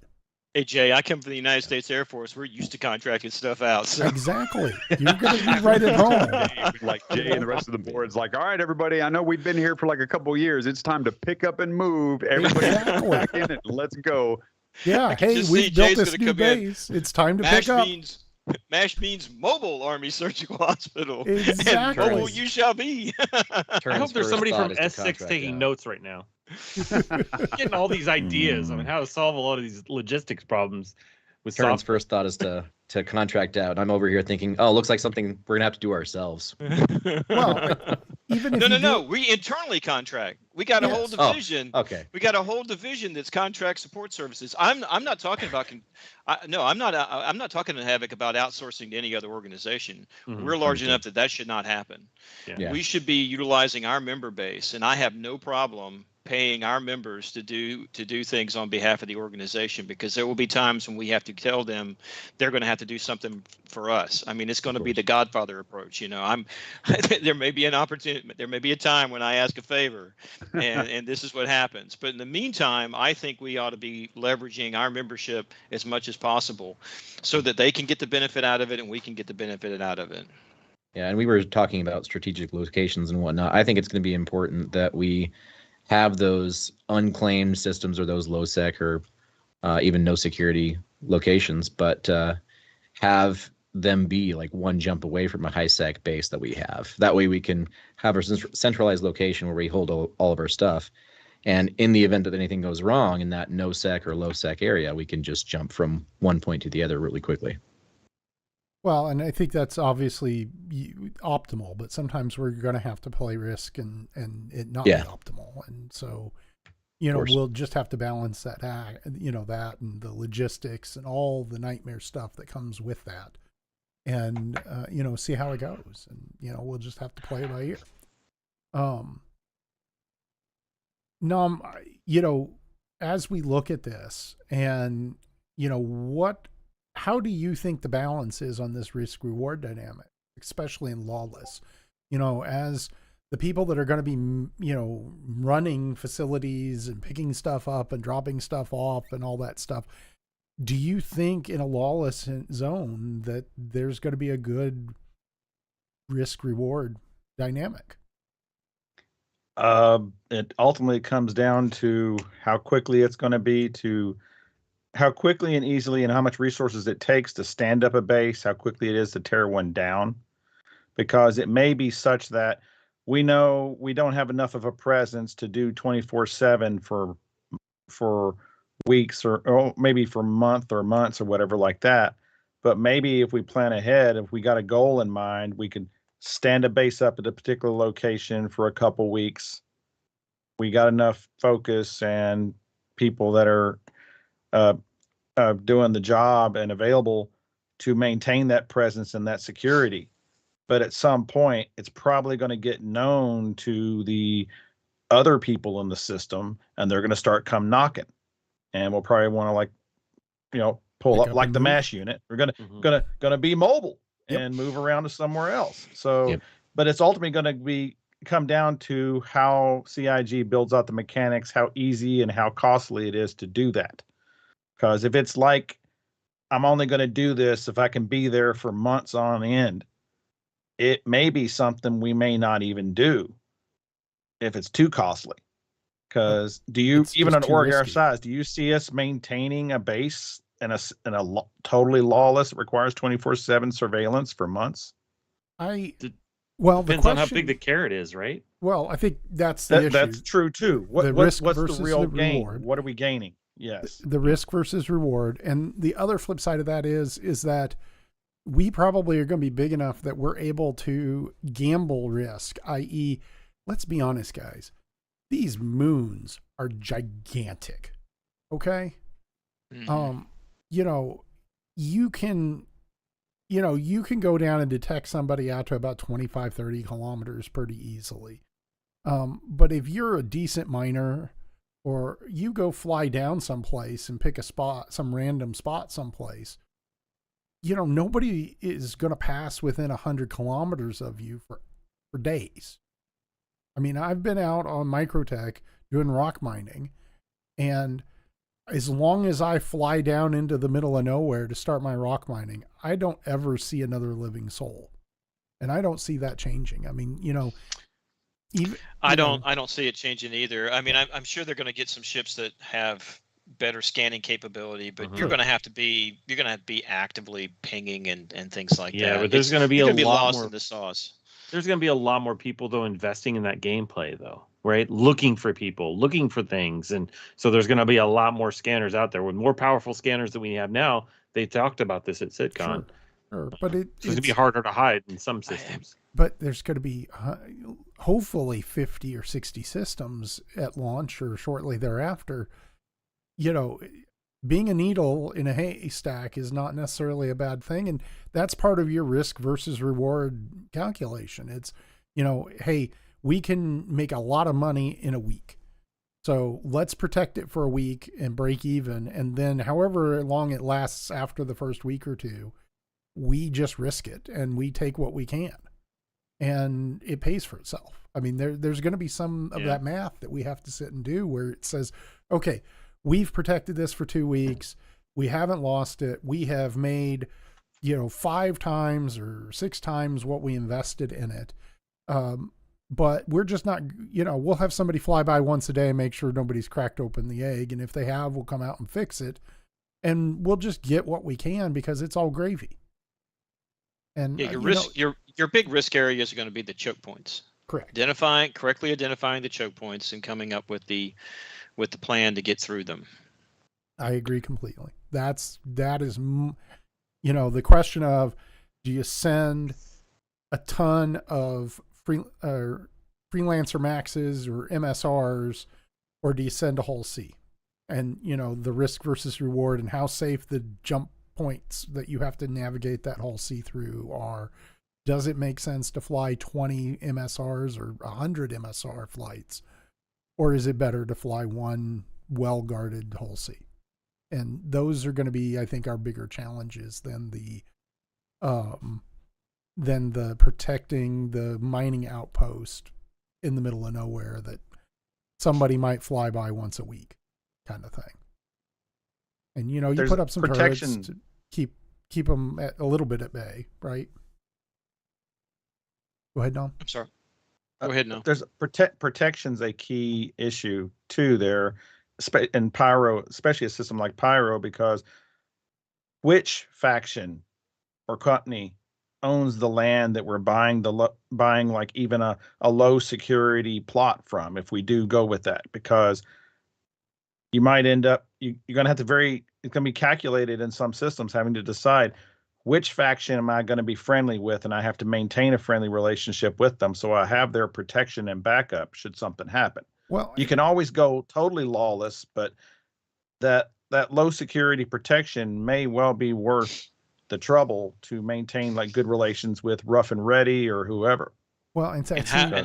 Hey, Jay, I come from the United States Air Force. We're used to contracting stuff out. So. Exactly. You're going to be right at home. Like Jay and the rest of the board's like, all right, everybody, I know we've been here for like a couple of years. It's time to pick up and move. Everybody back in it. Let's go. Yeah. Hey, we built this new base. It's time to pick up. MASH means Mobile Army Surgical Hospital. Exactly. And mobile you shall be. I hope there's somebody from S6 taking notes right now. Getting all these ideas on how to solve a lot of these logistics problems. With Turn's first thought is to contract out. I'm over here thinking, oh, looks like something we're gonna have to do ourselves. Well, even if no. We internally contract. We got a whole division. Oh, okay. We got a whole division that's contract support services. I'm not talking about. I'm not talking to Havoc about outsourcing to any other organization. Mm-hmm. We're large enough that should not happen. Yeah. We should be utilizing our member base, and I have no problem paying our members to do things on behalf of the organization, because there will be times when we have to tell them they're going to have to do something for us. I mean, it's going to be the Godfather approach. There may be an opportunity, there may be a time when I ask a favor, and this is what happens. But in the meantime, I think we ought to be leveraging our membership as much as possible so that they can get the benefit out of it and we can get the benefit out of it. Yeah, and we were talking about strategic locations and whatnot. I think it's going to be important that we have those unclaimed systems or those low sec or even no security locations, but have them be like one jump away from a high sec base that we have. That way we can have a centralized location where we hold all of our stuff. And in the event that anything goes wrong in that no sec or low sec area, we can just jump from one point to the other really quickly. Well, and I think that's obviously optimal, but sometimes we're going to have to play risk and it not be optimal. And so, we'll just have to balance that, that and the logistics and all the nightmare stuff that comes with that. And, see how it goes. And, we'll just have to play it by ear. As we look at this and, how do you think the balance is on this risk reward dynamic, especially in lawless, as the people that are going to be, running facilities and picking stuff up and dropping stuff off and all that stuff? Do you think in a lawless zone that there's going to be a good risk reward dynamic? It ultimately comes down to how quickly it's going to be how quickly and easily and how much resources it takes to stand up a base, how quickly it is to tear one down, because it may be such that we know we don't have enough of a presence to do 24/7 for weeks or maybe for months or whatever like that. But maybe if we plan ahead, if we got a goal in mind, we can stand a base up at a particular location for a couple weeks. We got enough focus and people that are doing the job and available to maintain that presence and that security. But at some point, it's probably going to get known to the other people in the system, and they're going to start come knocking. And we'll probably want to pull up like the MASH unit. We're gonna be mobile and move around to somewhere else. So, but it's ultimately going to come down to how CIG builds out the mechanics, how easy and how costly it is to do that. Because if it's like, I'm only going to do this if I can be there for months on end, it may be something we may not even do if it's too costly. Because even an org our size, do you see us maintaining a base in a totally lawless that requires 24/7 surveillance for months? Depends on how big the carrot is, right? Well, I think that's the issue. That's true too. What's the real gain? Reward. What are we gaining? Yes. The risk versus reward. And the other flip side of that is that we probably are going to be big enough that we're able to gamble risk, i.e., let's be honest, guys, these moons are gigantic. Okay? Mm-hmm. You can go down and detect somebody out to about 25, 30 kilometers pretty easily. But if you're a decent miner, or you go fly down someplace and pick some random spot someplace, nobody is going to pass within 100 kilometers of you for days. I mean, I've been out on Microtech doing rock mining, and as long as I fly down into the middle of nowhere to start my rock mining, I don't ever see another living soul. And I don't see that changing. I mean, I don't see it changing either. I mean, I'm sure they're going to get some ships that have better scanning capability, but you're going to have to be actively pinging and things like that. Yeah, but there's going to be a lot more in the sauce. There's going to be a lot more people though investing in that gameplay though, right? Looking for people, looking for things, and so there's going to be a lot more scanners out there with more powerful scanners than we have now. They talked about this at CitizenCon. Sure. But it's going to be harder to hide in some systems. But there's going to be hopefully 50 or 60 systems at launch or shortly thereafter. Being a needle in a haystack is not necessarily a bad thing. And that's part of your risk versus reward calculation. It's, hey, we can make a lot of money in a week. So let's protect it for a week and break even. And then however long it lasts after the first week or two, we just risk it and we take what we can. And it pays for itself. I mean, there's going to be some of that math that we have to sit and do where it says, okay, we've protected this for 2 weeks. We haven't lost it. We have made, 5 times or 6 times what we invested in it. But we're just not, we'll have somebody fly by once a day and make sure nobody's cracked open the egg. And if they have, we'll come out and fix it. And we'll just get what we can because it's all gravy. And Yeah, your big risk areas are going to be the choke points. correct. Correctly identifying the choke points and coming up with the plan to get through them. I agree completely. That is, the question of, do you send a ton of freelancer maxes or MSRs, or do you send a whole C? And, the risk versus reward and how safe the jump points that you have to navigate that whole C through are. Does it make sense to fly 20 MSRs or 100 MSR flights? Or is it better to fly one well-guarded whole C? And those are going to be, I think, our bigger challenges than the protecting the mining outpost in the middle of nowhere that somebody might fly by once a week kind of thing. And, you put up some protection turrets to keep them a little bit at bay, right? Go ahead, Dom. I'm sorry. Go ahead now. There's protection's a key issue too there, in Pyro, especially a system like Pyro, because which faction or company owns the land that we're buying like even a low security plot from, if we do go with that? Because you might end up, you're going to have to it's going to be calculated in some systems, having to decide which faction am I going to be friendly with, and I have to maintain a friendly relationship with them so I have their protection and backup should something happen. Well, You can always go totally lawless, but that low security protection may well be worth the trouble to maintain like good relations with Rough and Ready or whoever. well, and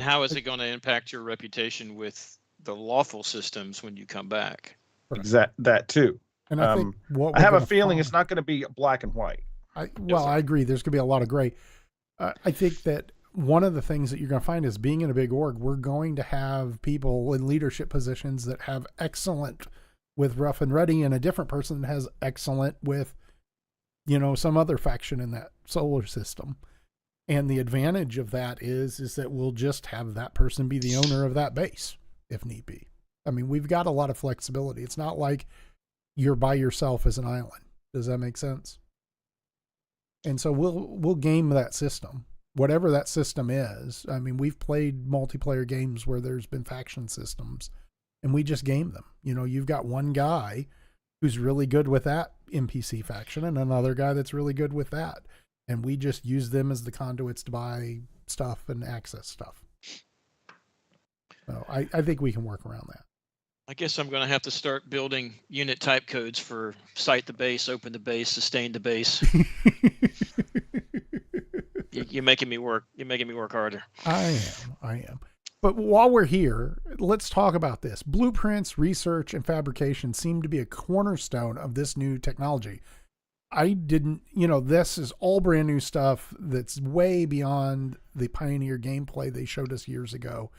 How is it going to impact your reputation with the lawful systems when you come back? That too. And I think I have a feeling it's not going to be black and white. I agree. There's going to be a lot of gray. I think that one of the things that you're going to find is, being in a big org, we're going to have people in leadership positions that have excellent with Rough and Ready, and a different person that has excellent with, some other faction in that solar system. And the advantage of that is that we'll just have that person be the owner of that base if need be. I mean, we've got a lot of flexibility. It's not like you're by yourself as an island. Does that make sense? And so we'll game that system, whatever that system is. I mean, we've played multiplayer games where there's been faction systems, and we just game them. You've got one guy who's really good with that NPC faction and another guy that's really good with that. And we just use them as the conduits to buy stuff and access stuff. So I think we can work around that. I guess I'm going to have to start building unit type codes for site the base, open the base, sustain the base. You're making me work. You're making me work harder. I am. But while we're here, let's talk about this. Blueprints, research, and fabrication seem to be a cornerstone of this new technology. This is all brand new stuff that's way beyond the Pioneer gameplay they showed us years ago.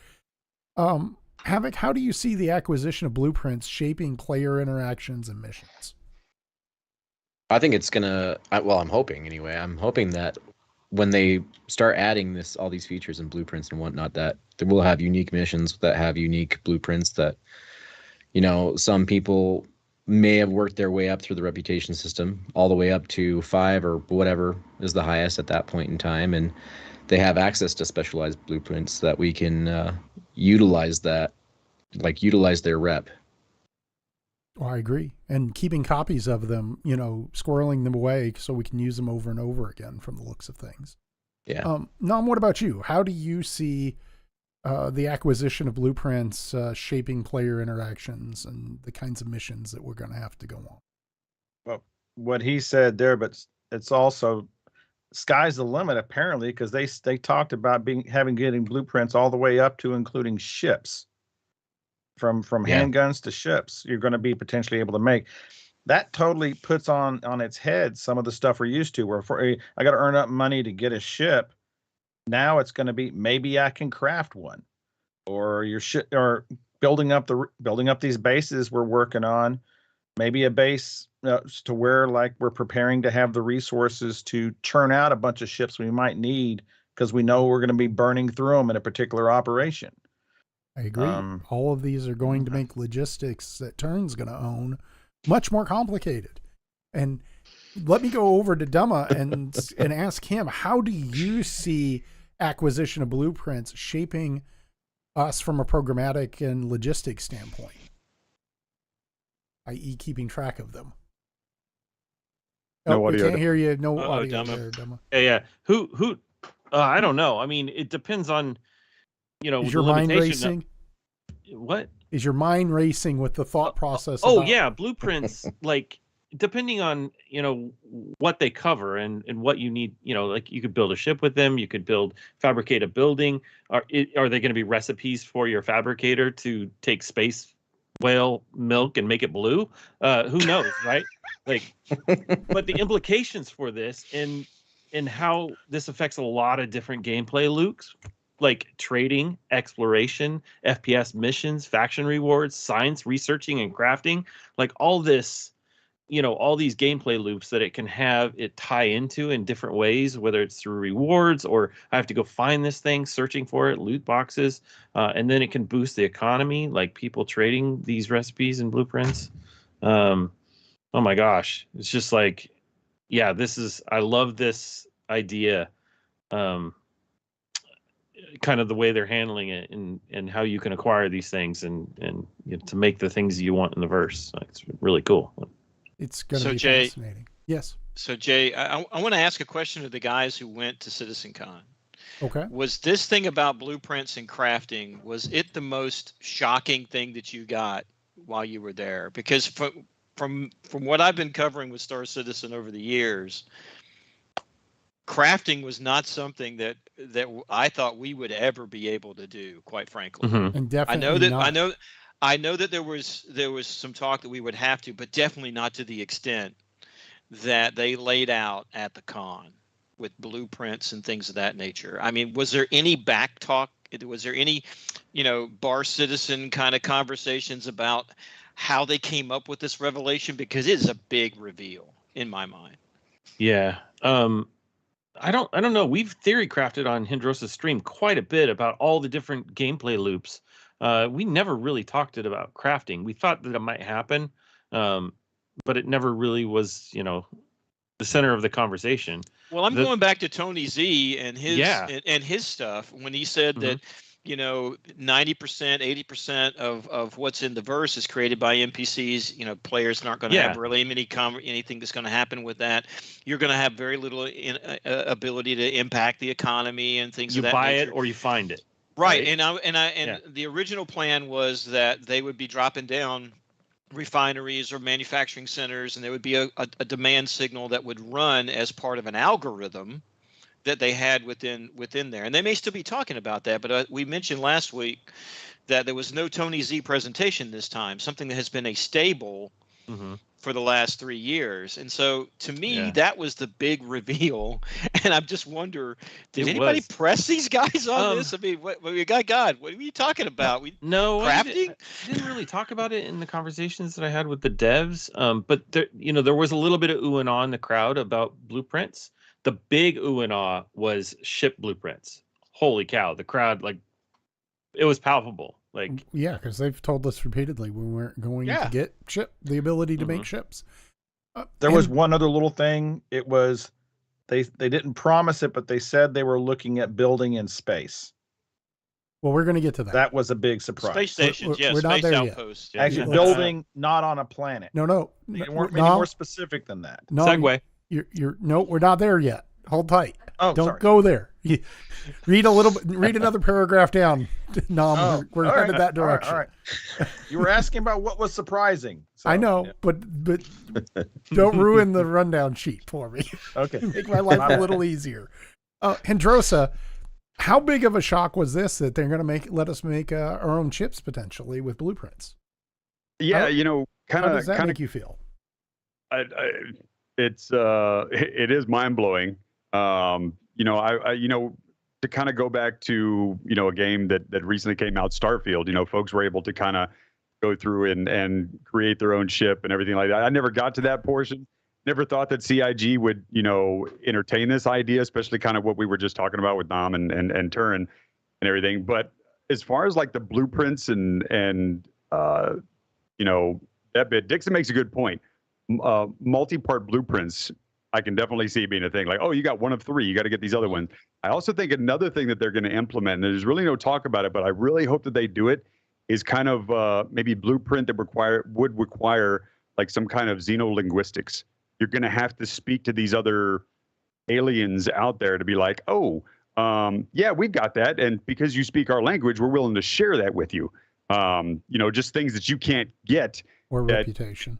Havoc, how do you see the acquisition of blueprints shaping player interactions and missions? I think it's I'm hoping anyway. I'm hoping that when they start adding all these features and blueprints and whatnot, that we'll have unique missions that have unique blueprints that, some people may have worked their way up through the reputation system all the way up to 5 or whatever is the highest at that point in time. And they have access to specialized blueprints that we can utilize their rep. Well, I agree. And keeping copies of them, squirreling them away so we can use them over and over again from the looks of things. Yeah. Nam, what about you? How do you see the acquisition of blueprints shaping player interactions and the kinds of missions that we're going to have to go on? Well, what he said there, but it's also sky's the limit apparently, because they talked about getting blueprints all the way up to including ships. From handguns to ships, you're going to be potentially able to make. That totally puts on its head some of the stuff we're used to, where I got to earn up money to get a ship. Now it's going to be, maybe I can craft one, or or building up these bases we're working on. Maybe a base to where like we're preparing to have the resources to churn out a bunch of ships we might need because we know we're going to be burning through them in a particular operation. I agree. All of these are going to make logistics that Turn's going to own much more complicated. And let me go over to Dumma and ask him, how do you see acquisition of blueprints shaping us from a programmatic and logistics standpoint, i.e. keeping track of them? No we audio. can't hear you. No Uh-oh, audio Dumma. there, Dumma. Yeah. Who? I don't know. I mean, it depends on, Is the your mind limitation racing? what? Is your mind racing with the thought process? Oh about- yeah, blueprints, like depending on what they cover and what you need, like you could build a ship with them, you could fabricate a building. Are they going to be recipes for your fabricator to take space whale milk and make it blue? Who knows, right? Like, but the implications for this and how this affects a lot of different gameplay loops, like trading, exploration, FPS missions, faction rewards, science, researching, and crafting, like all this, all these gameplay loops that it can have it tie into in different ways, whether it's through rewards or I have to go find this thing, searching for it, loot boxes, and then it can boost the economy, like people trading these recipes and blueprints. Oh my gosh, it's just like, yeah, I love this idea. Kind of the way they're handling it and how you can acquire these things and to make the things you want in the verse. It's really cool. It's going to So, be Jay- fascinating. Yes. So Jay, I want to ask a question to the guys who went to CitizenCon. Okay. Was this thing about blueprints and crafting, was it the most shocking thing that you got while you were there? Because from what I've been covering with Star Citizen over the years, crafting was not something that I thought we would ever be able to do, quite frankly. Mhm. And definitely I know that there was some talk that we would have to, but definitely not to the extent that they laid out at the con with blueprints and things of that nature. I mean, was there any back talk? Was there any, bar citizen kind of conversations about how they came up with this revelation? Because it is a big reveal in my mind. Yeah. I don't know. We've theory crafted on Hindrosa's stream quite a bit about all the different gameplay loops. We never really talked about crafting. We thought that it might happen, but it never really was, the center of the conversation. Well, I'm going back to Tony Z and his and his stuff when he said that 90%, 80% of what's in the verse is created by NPCs. Players aren't going to have really anything that's going to happen with that. You're going to have very little ability to impact the economy and things of that nature. You buy it or you find it. Right. The original plan was that they would be dropping down refineries or manufacturing centers, and there would be a demand signal that would run as part of an algorithm that they had within there. And they may still be talking about that, but we mentioned last week that there was no Tony Z presentation this time, something that has been a staple for the last 3 years. And so to me, that was the big reveal. And I just wonder, did anybody press these guys on this? I mean, what are you talking about? Crafting? I didn't really talk about it in the conversations that I had with the devs. But there was a little bit of ooh and ah in the crowd about blueprints. The big ooh and ah was ship blueprints. Holy cow. The crowd, it was palpable. Because they've told us repeatedly we weren't going to get the ability to make ships. There was one other little thing. It was they didn't promise it, but they said they were looking at building in space. Well, we're going to get to that. That was a big surprise. Space stations, we're not space there outposts. yet. Actually, building not on a planet. No. They weren't any more specific than that. No, Segue. We're not there yet. Hold tight. Oh, Don't go there. Read another paragraph down. No, we're headed that direction. All right. You were asking about what was surprising. So, I know, but don't ruin the rundown sheet for me. Okay. Make my life a little easier. Hindrosa, how big of a shock was this that they're going to let us make our own chips potentially with blueprints? Yeah, how does that make you feel? It is mind blowing. To kind of go back to a game that recently came out, Starfield. Folks were able to kind of go through and create their own ship and everything like that. I never got to that portion. Never thought that CIG would entertain this idea, especially kind of what we were just talking about with Nam and Turin and everything. But as far as the blueprints and that bit, Dixon makes a good point. Multi-part blueprints I can definitely see it being a thing. Like, oh, you got one of 3, you got to get these other ones. I also think another thing that they're going to implement, and there's really no talk about it, but I really hope that they do it, is kind of maybe blueprint that would require like some kind of xenolinguistics. You're going to have to speak to these other aliens out there to be like, oh, yeah, we've got that, and because you speak our language, we're willing to share that with you. Just things that you can't get. Or reputation.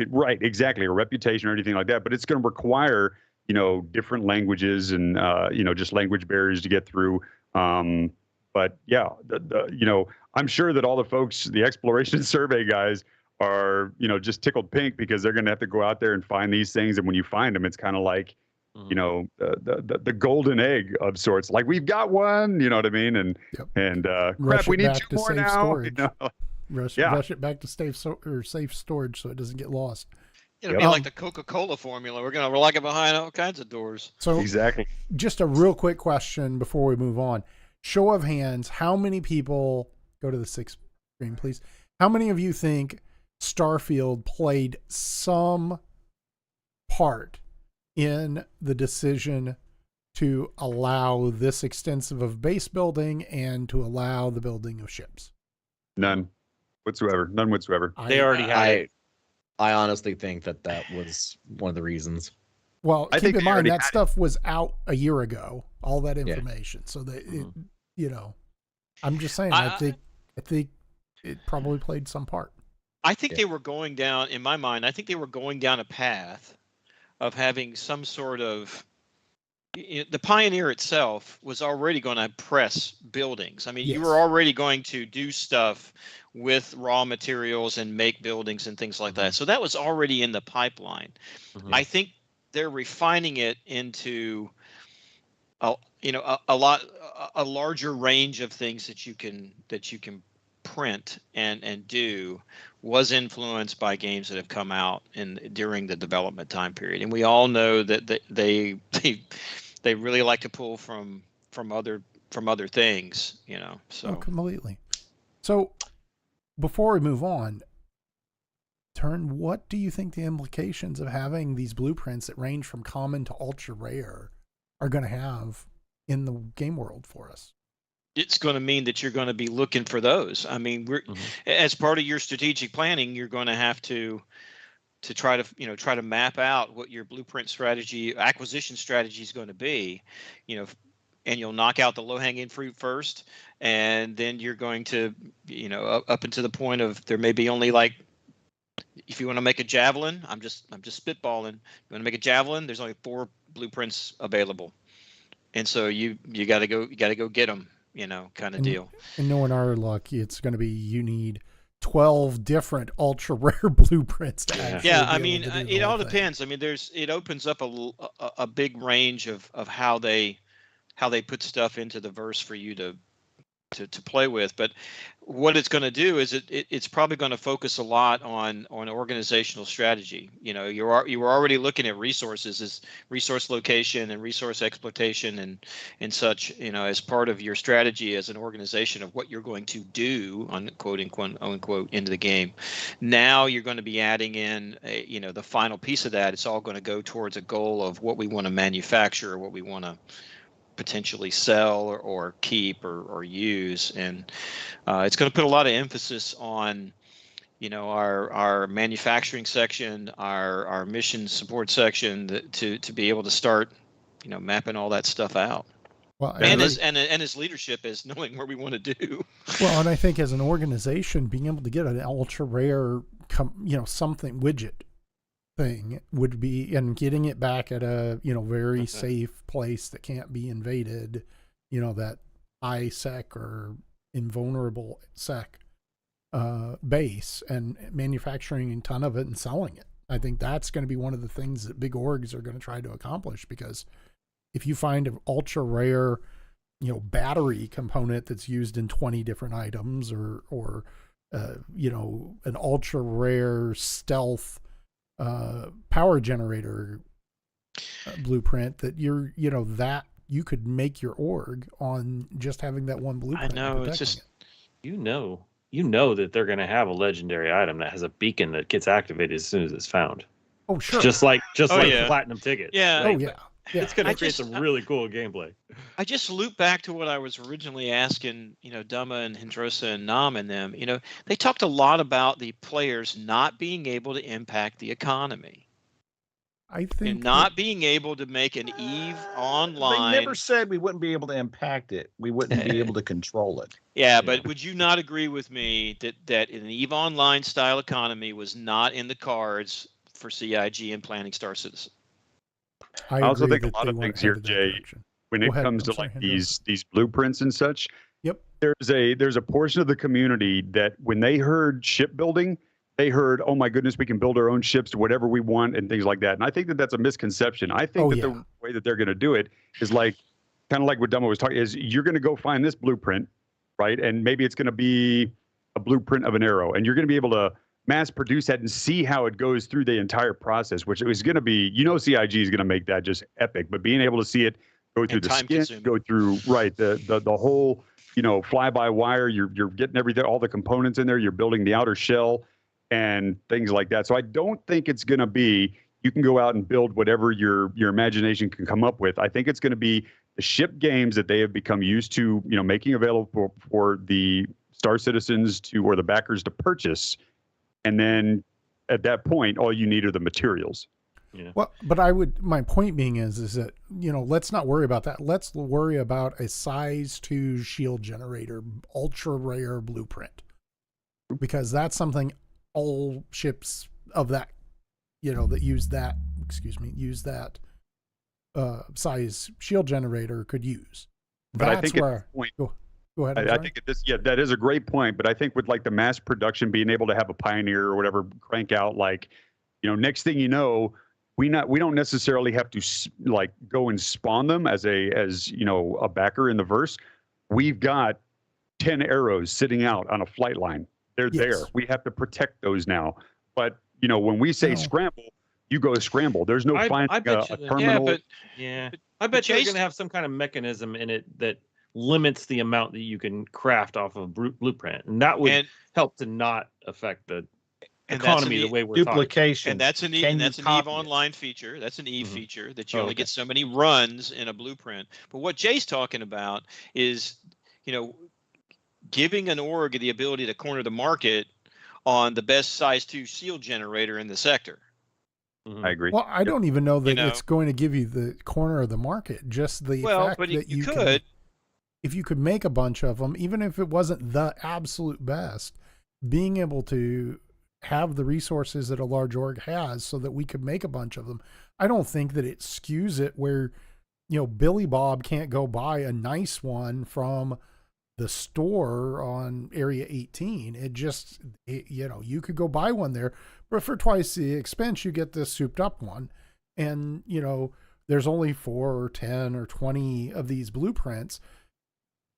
Right, exactly, or reputation or anything like that. But it's going to require, different languages and, just language barriers to get through. But yeah, I'm sure that all the folks, the exploration survey guys, are, just tickled pink because they're going to have to go out there and find these things. And when you find them, it's kind of like, the golden egg of sorts. Like, we've got one, you know what I mean? And crap, we need 2 more now. Rush it back to safe storage so it doesn't get lost. It'll be like the Coca-Cola formula. We're going to lock it behind all kinds of doors. So exactly. Just a real quick question before we move on. Show of hands, how many people, go to the 6th screen, please. How many of you think Starfield played some part in the decision to allow this extensive of base building and to allow the building of ships? None whatsoever. They already had it. I honestly think that was one of the reasons. Well, keep in mind that stuff was out a year ago, all that information. Yeah. So that I'm just saying, I think it probably played some part. I think they were going down, in my mind, a path of having some sort of, the Pioneer itself was already going to press buildings. I mean, you were already going to do stuff with raw materials and make buildings and things like that. So that was already in the pipeline. Mm-hmm. I think they're refining it into a larger range of things that you can print and do was influenced by games that have come out during the development time period. And we all know that they really like to pull from other things, so. Oh, completely. So before we move on, Turn, what do you think the implications of having these blueprints that range from common to ultra rare are going to have in the game world for us? It's going to mean that you're going to be looking for those. I mean, as part of your strategic planning, you're going to have to try to map out what your blueprint strategy, acquisition strategy is going to be, and you'll knock out the low-hanging fruit first, and then you're going to, up until the point of there may be only like, if you want to make a javelin, I'm just spitballing. You want to make a javelin? There's only 4 blueprints available, and so you got to go get them, kind of deal. And knowing our luck, it's going to be you need 12 different ultra rare blueprints to actually I mean, it all depends. I mean, it opens up a big range of how they put stuff into the verse for you to play with. But what it's going to do is it's probably going to focus a lot on organizational strategy. You were already looking at resources as resource location and resource exploitation and such, as part of your strategy as an organization of what you're going to do, unquote, unquote, into the game. Now you're going to be adding in the final piece of that. It's all going to go towards a goal of what we want to manufacture, or what we want to potentially sell or keep or use, and it's going to put a lot of emphasis on our manufacturing section, our mission support section, to be able to start mapping all that stuff out. Well, and his leadership is knowing where we want to do. Well, and I think as an organization, being able to get an ultra rare something widget thing would be, and getting it back at a very safe place that can't be invaded, that high sec or invulnerable sec base, and manufacturing a ton of it and selling it. I think that's going to be one of the things that big orgs are going to try to accomplish, because if you find an ultra rare battery component that's used in 20 different items, or an ultra rare stealth power generator blueprint that that you could make your org on just having that one blueprint. I know, it's just you know that they're going to have a legendary item that has a beacon that gets activated as soon as it's found. Oh, sure. just like yeah. platinum tickets. Yeah. Oh, right? yeah. Yeah. It's going I to create just- some really cool gameplay. I just loop back to what I was originally asking, Duma and Hendrosa and Nam and them. They talked a lot about the players not being able to impact the economy I think and not being able to make an EVE online. They never said we wouldn't be able to impact it. We wouldn't be able to control it. Yeah, but would you not agree with me that an EVE online style economy was not in the cards for CIG and Planning Star Citizen? I also agree think a that lot they of went things here, headed that Jay, direction. when Go it ahead. comes I'm to sorry, like Hendrosa. these blueprints and such. Yep. There's a portion of the community that when they heard shipbuilding, they heard, oh my goodness, we can build our own ships to whatever we want and things like that. And I think that that's a misconception. I think that the way that they're going to do it is like kind of like what Dumbo was talking is you're going to go find this blueprint, right? And maybe it's going to be a blueprint of an arrow, and you're going to be able to mass produce that and see how it goes through the entire process, which is going to be, CIG is going to make that just epic, but being able to see it go through the skin, time-consuming. go through, right, the whole, fly by wire, you're getting everything, all the components in there, you're building the outer shell and things like that. So I don't think it's going to be, you can go out and build whatever your imagination can come up with. I think it's going to be the ship games that they have become used to, making available for the Star Citizens or the backers to purchase. And then at that point, all you need are the materials. Yeah. Well, but my point being is that, let's not worry about that. Let's worry about a size 2 shield generator, ultra rare blueprint, because that's something all ships of that, that use that size shield generator could use. But That's I think where, at this point, go ahead. I'm I sorry. think that is a great point. But I think with like the mass production, being able to have a Pioneer or whatever crank out, like, next thing you know, we don't necessarily have to like go and spawn them as a backer in the verse. We've got 10 arrows sitting out on a flight line. They're there. We have to protect those now. But when we say scramble, you go scramble. There's no finding I bet a you terminal. I bet you're Jay's- going to have some kind of mechanism in it that limits the amount that you can craft off of blueprint, and that would help to not affect the economy the way we're talking. Duplication. And that's an Can you EVE copy it? online feature. That's an EVE feature that you Oh, only okay. get so many runs in a blueprint. But what Jay's talking about is, giving an org the ability to corner the market on the best size 2 shield generator in the sector. I agree. Well, I don't even know that You know. it's going to give you the corner of the market. Just the fact but that you can, could. if you could make a bunch of them, even if it wasn't the absolute best, being able to have the resources that a large org has so that we could make a bunch of them. I don't think that it skews it where, Billy Bob can't go buy a nice one from the store on Area 18. You could go buy one there, but for twice the expense, you get this souped up one. And, there's only 4 or 10 or 20 of these blueprints.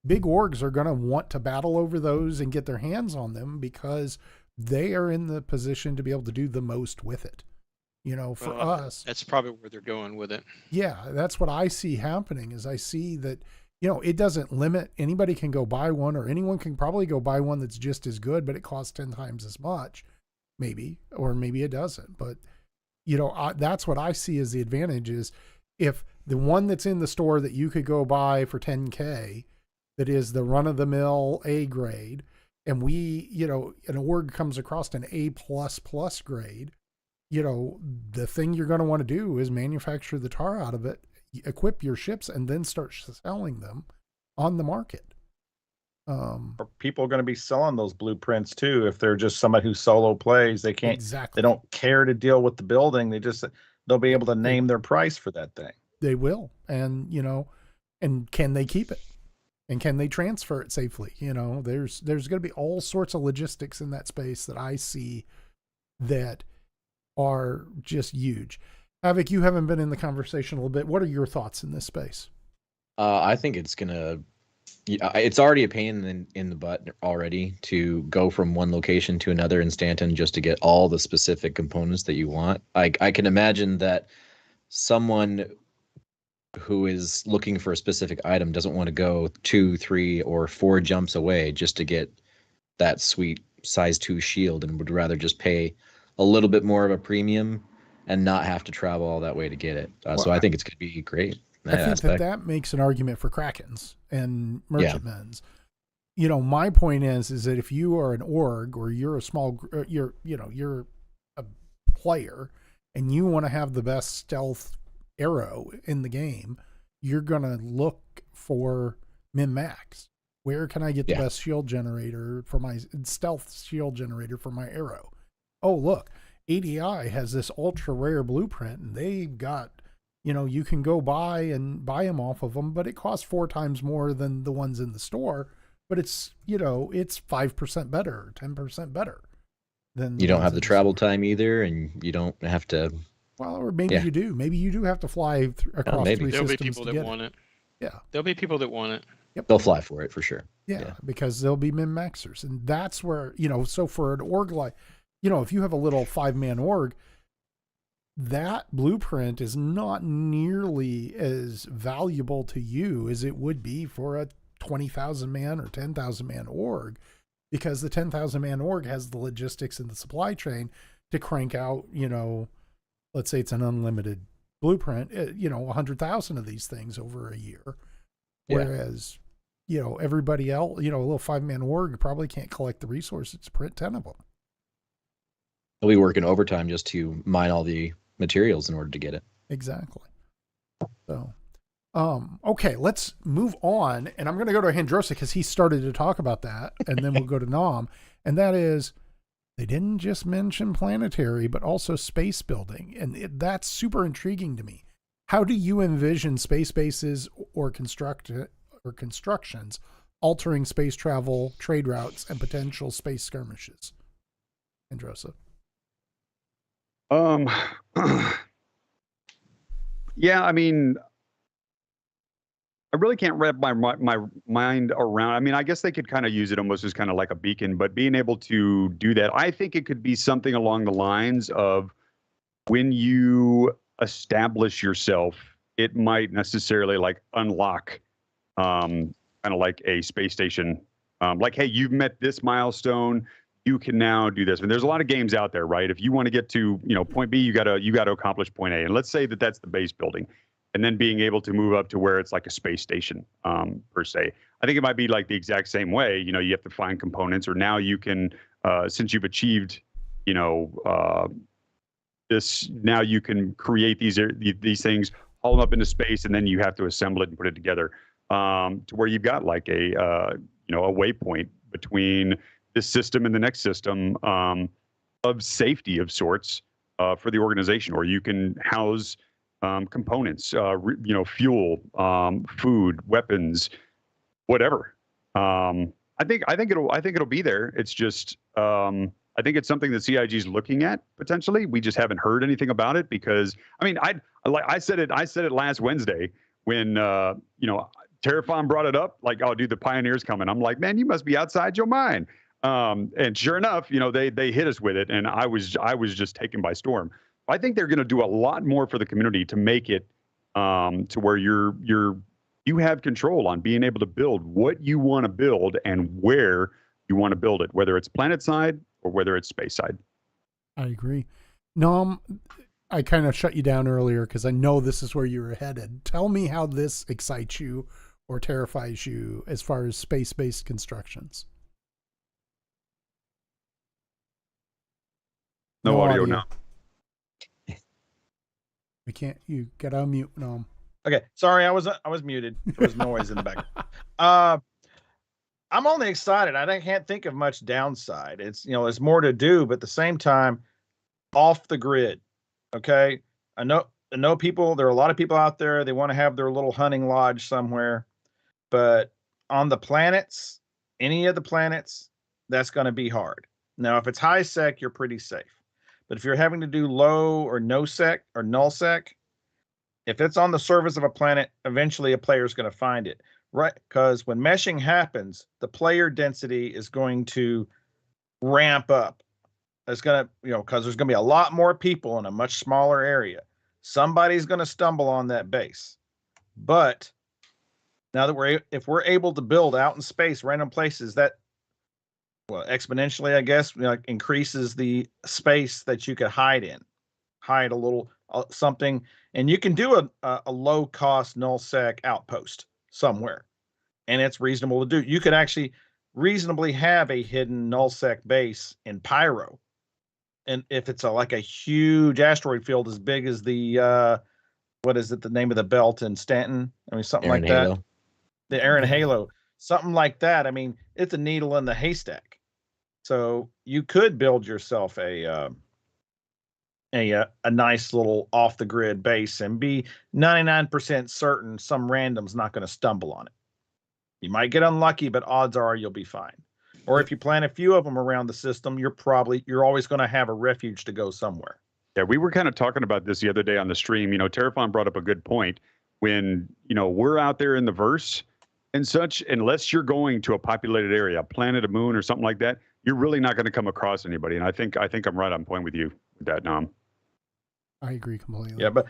Big orgs are going to want to battle over those and get their hands on them because they are in the position to be able to do the most with it. For us, That's probably where they're going with it. yeah, that's what I see happening is I see that, it doesn't limit. Anybody can go buy one, or anyone can probably go buy one that's just as good, but it costs 10 times as much, maybe, or maybe it doesn't. But, that's what I see as the advantage is if the one that's in the store that you could go buy for $10K, that is the run of the mill A grade, and an org comes across an A++ grade, the thing you're going to want to do is manufacture the tar out of it, equip your ships, and then start selling them on the market. Are people going to be selling those blueprints too? If they're just somebody who solo plays, they can't. Exactly. They don't care to deal with the building. They'll be able to name their price for that thing. They will, and and can they keep it, and can they transfer it safely? There's going to be all sorts of logistics in that space that I see that are just huge. Havoc, you haven't been in the conversation a little bit. What are your thoughts in this space? I think it's already a pain in the butt already to go from one location to another in Stanton just to get all the specific components that you want. I can imagine that someone who is looking for a specific item doesn't want to go 2, 3, or 4 jumps away just to get that sweet size 2 shield and would rather just pay a little bit more of a premium and not have to travel all that way to get it. So Well, I think it's going to be great. in I that think aspect. that makes an argument for Krakens and merchantmans. You know, my point is that if you are an org or you're a small, you're a player and you want to have the best stealth arrow in the game, you're going to look for min-max. Where can I get the best shield generator for my stealth shield generator for my arrow? Oh, look, ADI has this ultra rare blueprint and they've got, you can go buy them off of them, but it costs 4 times more than the ones in the store. But it's, it's 5% better, or 10% better than you don't have the travel time either, and you don't have to. Well, or maybe you do. Maybe you do have to fly across 3 systems. There'll be people that want it. Yeah. There'll be people that want it. Yep. They'll fly for it for sure. Yeah, because they'll be min-maxers. And that's where, so for an org like, if you have a little 5-man org, that blueprint is not nearly as valuable to you as it would be for a 20,000 man or 10,000 man org, because the 10,000 man org has the logistics and the supply chain to crank out, let's say it's an unlimited blueprint, 100,000 of these things over a year. Whereas, everybody else, a little 5-man org probably can't collect the resources to print 10 of them. They'll be working overtime just to mine all the materials in order to get it. Exactly. So, okay, let's move on. And I'm going to go to Handrosa because he started to talk about that. And then we'll go to Nam. And that is, they didn't just mention planetary, but also space building. And that's super intriguing to me. How do you envision space bases or constructions altering space travel, trade routes, and potential space skirmishes? Handrosa. Yeah, I mean, I really can't wrap my mind around. I mean, I guess they could kind of use it almost as kind of like a beacon, but being able to do that, I think it could be something along the lines of when you establish yourself, it might necessarily like unlock kind of like a space station. Like, hey, you've met this milestone. You can now do this. And there's a lot of games out there, right? If you want to get to, point B, you got to accomplish point A. And let's say that that's the base building. And then being able to move up to where it's like a space station, per se. I think it might be like the exact same way. You have to find components, or now you can, since you've achieved, this, now you can create these things, haul them up into space, and then you have to assemble it and put it together, to where you've got like a waypoint between this system and the next system, of safety of sorts, for the organization, or you can house components, fuel, food, weapons, whatever. I think it'll be there. It's just, I think it's something that CIG is looking at potentially. We just haven't heard anything about it because, I mean, I said it last Wednesday when, Terrafon brought it up, like, oh, dude, the Pioneer's coming. I'm like, man, you must be outside your mind. And sure enough, they hit us with it, and I was just taken by storm. I think they're going to do a lot more for the community to make it to where you have control on being able to build what you want to build and where you want to build it, whether it's planet side or whether it's space side. I agree. Nom, I kind of shut you down earlier because I know this is where you were headed. Tell me how this excites you or terrifies you as far as space-based constructions. No audio now. We can't. You got to unmute. No. Okay, sorry, I was muted. There was noise in the back. I'm only excited. I can't think of much downside. It's there's more to do, but at the same time, off the grid. Okay, I know people. There are a lot of people out there. They want to have their little hunting lodge somewhere, but on the planets, any of the planets, that's going to be hard. Now, if it's high sec, you're pretty safe. But if you're having to do low or no sec or null sec, if it's on the surface of a planet, eventually a player is going to find it, right? Because when meshing happens, the player density is going to ramp up. It's going to, because there's going to be a lot more people in a much smaller area. Somebody's going to stumble on that base. But now that if we're able to build out in space, random places, that exponentially, I guess, increases the space that you could hide in. hide a little something, and you can do a low cost nullsec outpost somewhere, and it's reasonable to do. You could actually reasonably have a hidden nullsec base in Pyro, and if it's like a huge asteroid field as big as the what is it, the name of the belt in Stanton? I mean, something Aaron like that. Halo. The Aaron Yeah. Halo, something like that. I mean, it's a needle in the haystack. So you could build yourself a nice little off the grid base and be 99% certain some random's not going to stumble on it. You might get unlucky, but odds are you'll be fine. Or if you plant a few of them around the system, you're always going to have a refuge to go somewhere. Yeah, we were kind of talking about this the other day on the stream. Terraform brought up a good point. When, we're out there in the verse and such, unless you're going to a populated area, a planet, a moon, or something like that, you're really not going to come across anybody. And I think I'm right on point with you with that, Nam. I agree completely. Yeah, but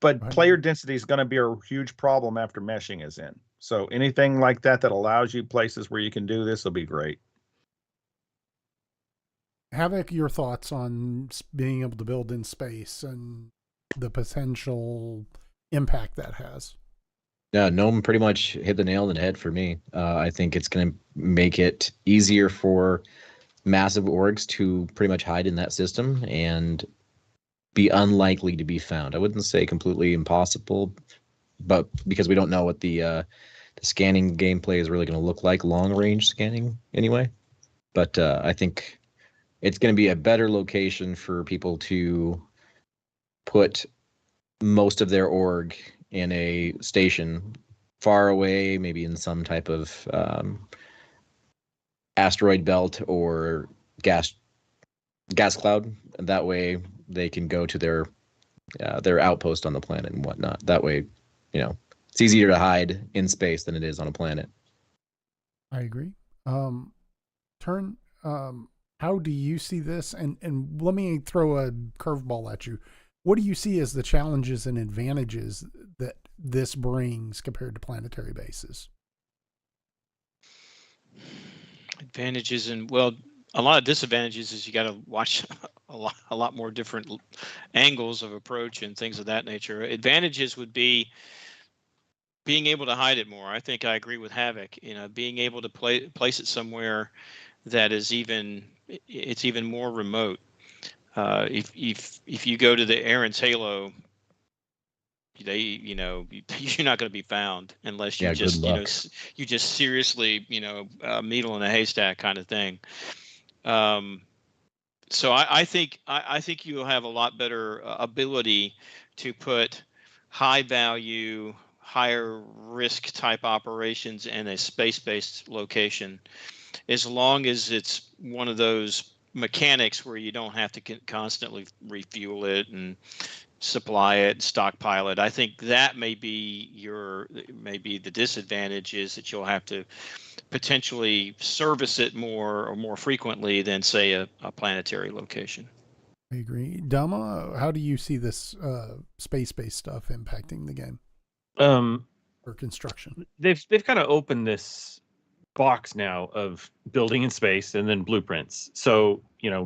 Right. player density is going to be a huge problem after meshing is in. So anything like that allows you places where you can do this will be great. Havoc, your thoughts on being able to build in space and the potential impact that has? Yeah, Gnome pretty much hit the nail on the head for me. I think it's going to make it easier for massive orgs to pretty much hide in that system and be unlikely to be found. I wouldn't say completely impossible, but because we don't know what the scanning gameplay is really going to look like, long range scanning anyway. But I think it's going to be a better location for people to put most of their org in a station far away, maybe in some type of asteroid belt or gas cloud. That way they can go to their outpost on the planet and whatnot. That way, it's easier to hide in space than it is on a planet. I agree. Turn, how do you see this? And let me throw a curveball at you. What do you see as the challenges and advantages that this brings compared to planetary bases? Advantages and, well, a lot of disadvantages is you got to watch a lot more different angles of approach and things of that nature. Advantages would be being able to hide it more. I think I agree with Havoc. Being able to place it somewhere that is even more remote. If you go to the Aaron's Halo, you're not going to be found unless you just you just seriously needle in a haystack kind of thing. So I think you'll have a lot better ability to put high value, higher risk type operations in a space-based location, as long as it's one of those mechanics where you don't have to constantly refuel it and supply it and stockpile it. I think that may be the disadvantage, is that you'll have to potentially service it more frequently than, say, a planetary location. I agree. Dama, how do you see this space-based stuff impacting the game or construction? They've kind of opened this box now of building in space and then blueprints. So,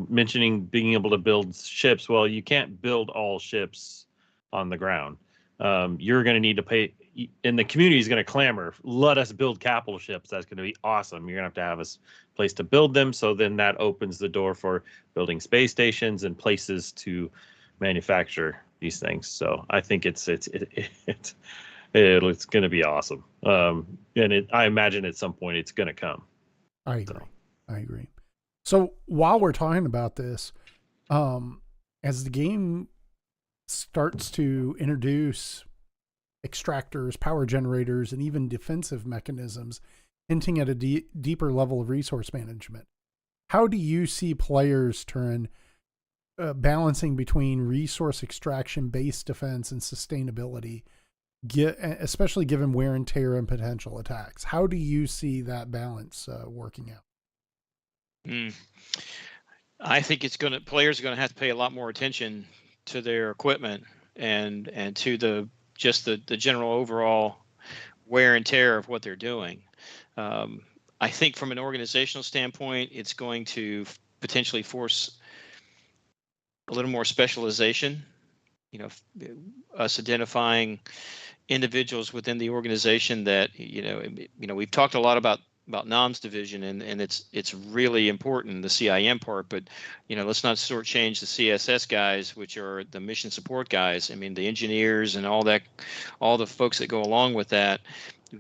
mentioning being able to build ships. Well, you can't build all ships on the ground. You're going to need to pay, and the community is going to clamor, let us build capital ships. That's going to be awesome. You're going to have a place to build them. So then that opens the door for building space stations and places to manufacture these things. So I think it's going to be awesome. And I imagine at some point it's going to come. I agree. So while we're talking about this, as the game starts to introduce extractors, power generators, and even defensive mechanisms, hinting at a deeper level of resource management, how do you see players turn balancing between resource extraction, base defense, and sustainability, especially given wear and tear and potential attacks? How do you see that balance working out? I think players are going to have to pay a lot more attention to their equipment and to the general overall wear and tear of what they're doing. I think from an organizational standpoint, it's going to potentially force a little more specialization us identifying individuals within the organization that we've talked a lot about NOM's division, and it's really important, the CIM part, but let's not shortchange the CSS guys, which are the mission support guys. I mean, the engineers and all the folks that go along with that.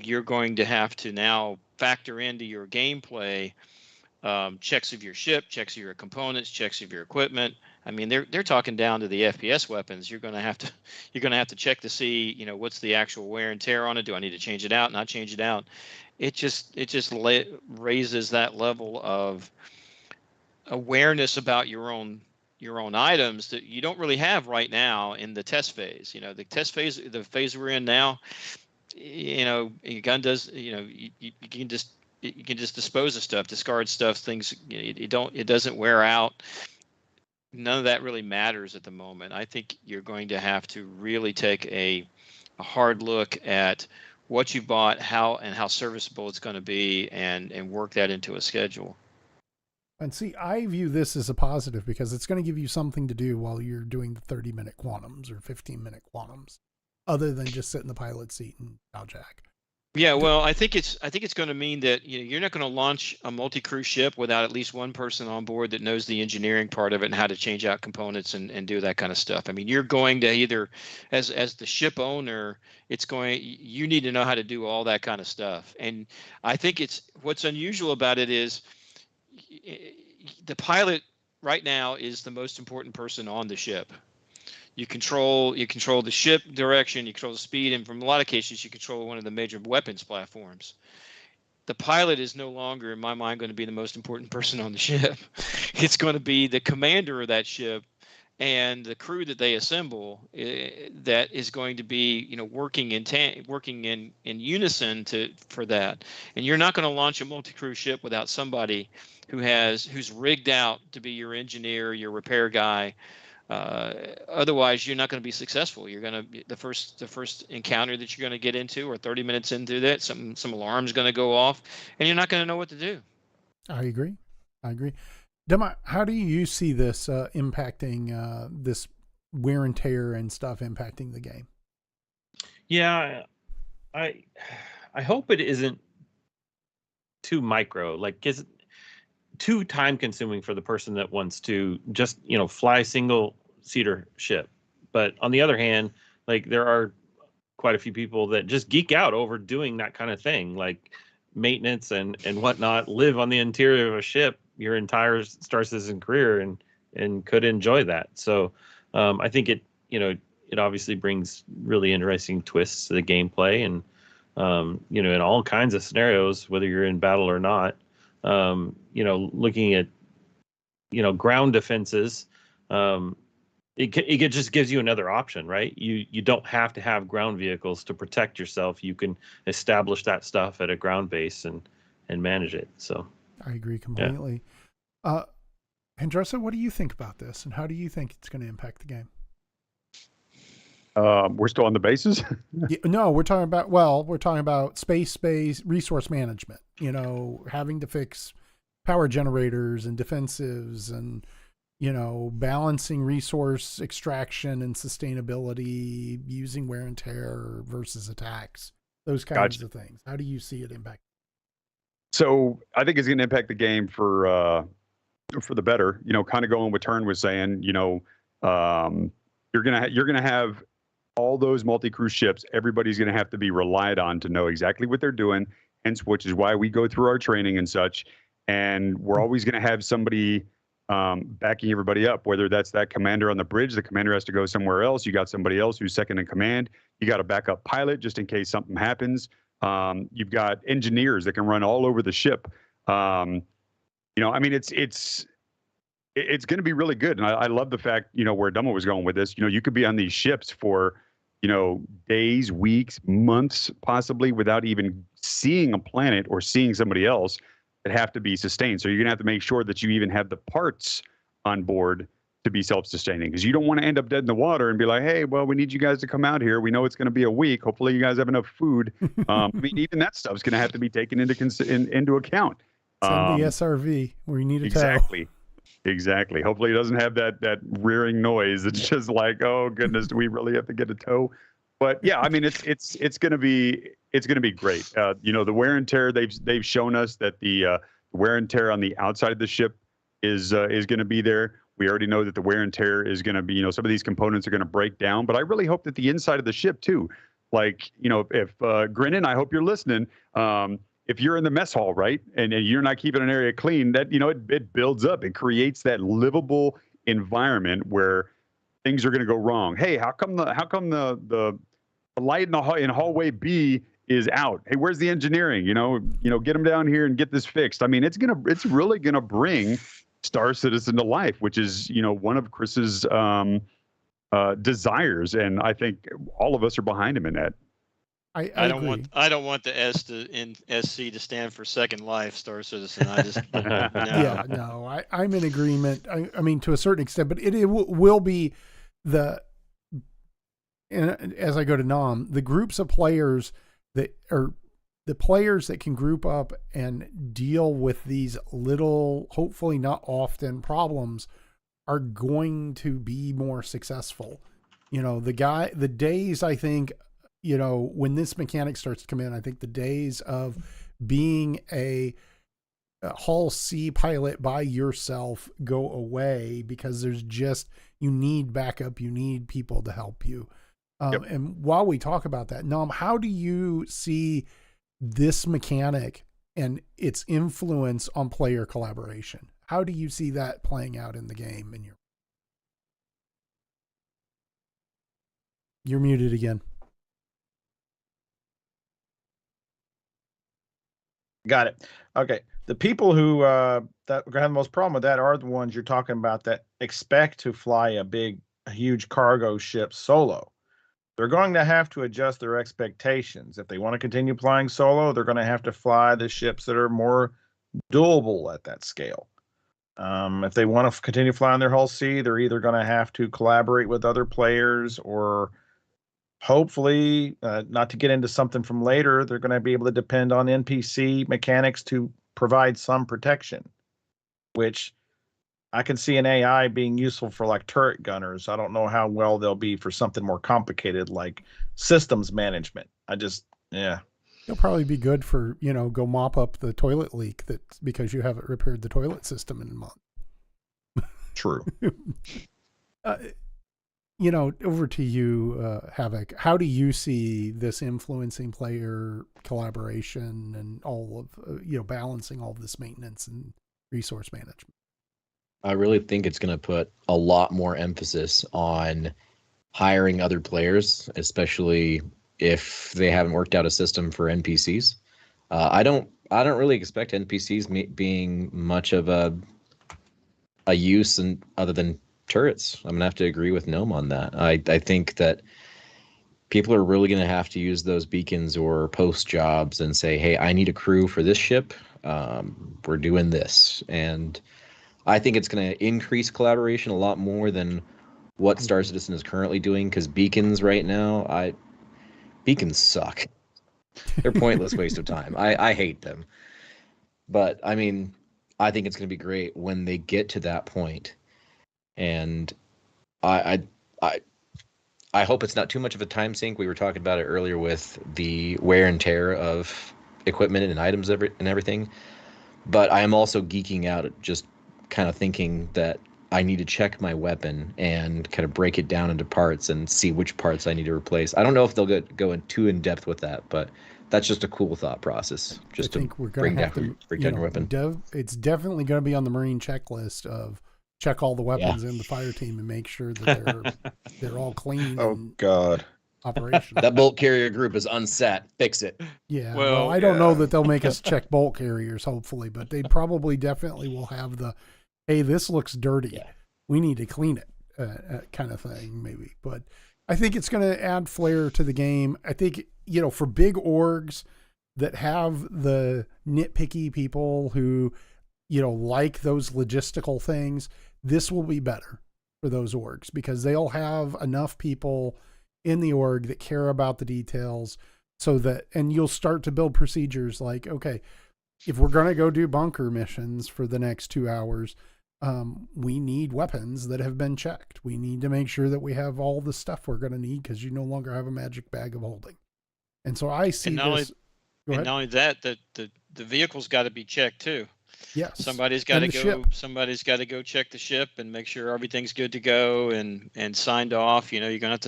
You're going to have to now factor into your gameplay checks of your ship, checks of your components, checks of your equipment. I mean, they're talking down to the FPS weapons. You're going to have to check to see, what's the actual wear and tear on it. Do I need to change it out? Not change it out? It just raises that level of awareness about your own items that you don't really have right now in the test phase. The test phase, the phase we're in now, your gun does, you can just dispose of stuff, discard stuff, things. It doesn't wear out. None of that really matters at the moment. I think you're going to have to really take a hard look at what you bought, how serviceable it's going to be, and work that into a schedule. And see, I view this as a positive because it's going to give you something to do while you're doing the 30-minute quantums or 15-minute quantums, other than just sit in the pilot seat and bow jack. Yeah, well, I think it's going to mean that you're not going to launch a multi-crew ship without at least one person on board that knows the engineering part of it and how to change out components and do that kind of stuff. I mean, you're going to either, as the ship owner, you need to know how to do all that kind of stuff. And I think what's unusual about it is the pilot right now is the most important person on the ship. You control the ship direction, you control the speed, and from a lot of cases, you control one of the major weapons platforms. The pilot is no longer, in my mind, going to be the most important person on the ship. It's going to be the commander of that ship and the crew that they assemble that is going to be, working in unison for that. And you're not going to launch a multi-crew ship without somebody who's rigged out to be your engineer, your repair guy. Otherwise, you're not going to be successful. You're going to the first encounter that you're going to get into, or 30 minutes into that, some alarm's going to go off, and you're not going to know what to do. I agree. Dema, how do you see this impacting this wear and tear and stuff impacting the game? Yeah, I hope it isn't too micro. Like, is it too time consuming for the person that wants to just fly single seater ship? But on the other hand, like, there are quite a few people that just geek out over doing that kind of thing, like maintenance and whatnot, live on the interior of a ship your entire Star Citizen career and could enjoy that. So I think it obviously brings really interesting twists to the gameplay, and in all kinds of scenarios, whether you're in battle or not. Looking at ground defenses, it just gives you another option, right? You don't have to have ground vehicles to protect yourself. You can establish that stuff at a ground base and manage it. So I agree completely. Yeah. Andressa, what do you think about this, and how do you think it's going to impact the game? We're still on the bases. No, we're talking about space-based resource management, having to fix power generators and defensives and, balancing resource extraction and sustainability, using wear and tear versus attacks, those kinds of things. How do you see it impact? So I think it's going to impact the game for the better, kind of going what Turn was saying, you're going to have all those multi-crew ships. Everybody's going to have to be relied on to know exactly what they're doing, hence which is why we go through our training and such. And we're always going to have somebody backing everybody up, whether that's that commander on the bridge. The commander has to go somewhere else. You got somebody else who's second in command. You got a backup pilot just in case something happens. You've got engineers that can run all over the ship. It's going to be really good. And I love the fact, where Dummo was going with this. You could be on these ships for, days, weeks, months, possibly without even seeing a planet or seeing somebody else that have to be sustained. So you're going to have to make sure that you even have the parts on board to be self-sustaining, because you don't want to end up dead in the water and be like, hey, well, we need you guys to come out here. We know it's going to be a week. Hopefully you guys have enough food. Even that stuff's going to have to be taken into account. Send the SRV where you need a exactly. Exactly. Hopefully it doesn't have that rearing noise. It's just like, oh goodness, do we really have to get a tow? But yeah, I mean, it's going to be great. The wear and tear, they've shown us that the wear and tear on the outside of the ship is going to be there. We already know that the wear and tear is going to be, some of these components are going to break down, but I really hope that the inside of the ship too, like, if Grinnin, I hope you're listening. If you're in the mess hall, right, and you're not keeping an area clean, that, it builds up. It creates that livable environment where things are going to go wrong. Hey, how come the light in hallway B is out? Hey, where's the engineering? Get them down here and get this fixed. I mean, it's really gonna bring Star Citizen to life, which is one of Chris's desires, and I think all of us are behind him in that. I don't want the S in SC to stand for Second Life, Star Citizen. I just no. Yeah, no, I'm in agreement. I mean, to a certain extent, but it will be as I go to Nam, the groups of players that are the players that can group up and deal with these little, hopefully not often, problems are going to be more successful. The days, I think, when this mechanic starts to come in, I think the days of being a Hull C pilot by yourself go away, because you need backup, you need people to help you. Yep. And while we talk about that, Nam, how do you see this mechanic and its influence on player collaboration? How do you see that playing out in the game? You're muted again. Got it. Okay. The people who that have the most problem with that are the ones you're talking about that expect to fly a huge cargo ship solo. They're going to have to adjust their expectations. If they want to continue flying solo, they're going to have to fly the ships that are more doable at that scale. If they want to continue flying their Hull C, they're either going to have to collaborate with other players, or hopefully, not to get into something from later, they're going to be able to depend on NPC mechanics to provide some protection, which I can see an AI being useful for like turret gunners. I don't know how well they'll be for something more complicated like systems management. Yeah. It'll probably be good for, go mop up the toilet leak that's because you haven't repaired the toilet system in a month. True. Over to you, Havoc. How do you see this influencing player collaboration and all of, balancing all of this maintenance and resource management? I really think it's going to put a lot more emphasis on hiring other players, especially if they haven't worked out a system for NPCs. I don't really expect NPCs being much of a use other than turrets. I'm gonna have to agree with Gnome on that. I think that people are really gonna have to use those beacons or post jobs and say, hey, I need a crew for this ship. We're doing this. And I think it's going to increase collaboration a lot more than what Star Citizen is currently doing, because beacons right now, beacons suck. They're a pointless waste of time. I hate them. But I mean, I think it's going to be great when they get to that point. And I hope it's not too much of a time sink. We were talking about it earlier with the wear and tear of equipment and items and everything. But I am also geeking out at just kind of thinking that I need to check my weapon and kind of break it down into parts and see which parts I need to replace. I don't know if they'll go in too in depth with that, but that's just a cool thought process. Just I think we're going to have to break down your weapon. It's definitely going to be on the Marine checklist of check all the weapons in the fire team and make sure that they're all clean. Oh God. Operational. That bolt carrier group is unsat. Fix it. Yeah. Well, I don't know that they'll make us check bolt carriers, hopefully, but they probably definitely will have the, hey, this looks dirty. Yeah. We need to clean it kind of thing, maybe. But I think it's going to add flair to the game. I think, for big orgs that have the nitpicky people who, like those logistical things, this will be better for those orgs because they'll have enough people in the org that care about the details so that, and you'll start to build procedures like, okay, if we're going to go do bunker missions for the next 2 hours, we need weapons that have been checked. We need to make sure that we have all the stuff we're going to need, because you no longer have a magic bag of holding. And so I see this. And not only that, the vehicle's got to be checked too. Yes. Somebody's got to go. Ship. Somebody's got to go check the ship and make sure everything's good to go and signed off. You know, you're gonna have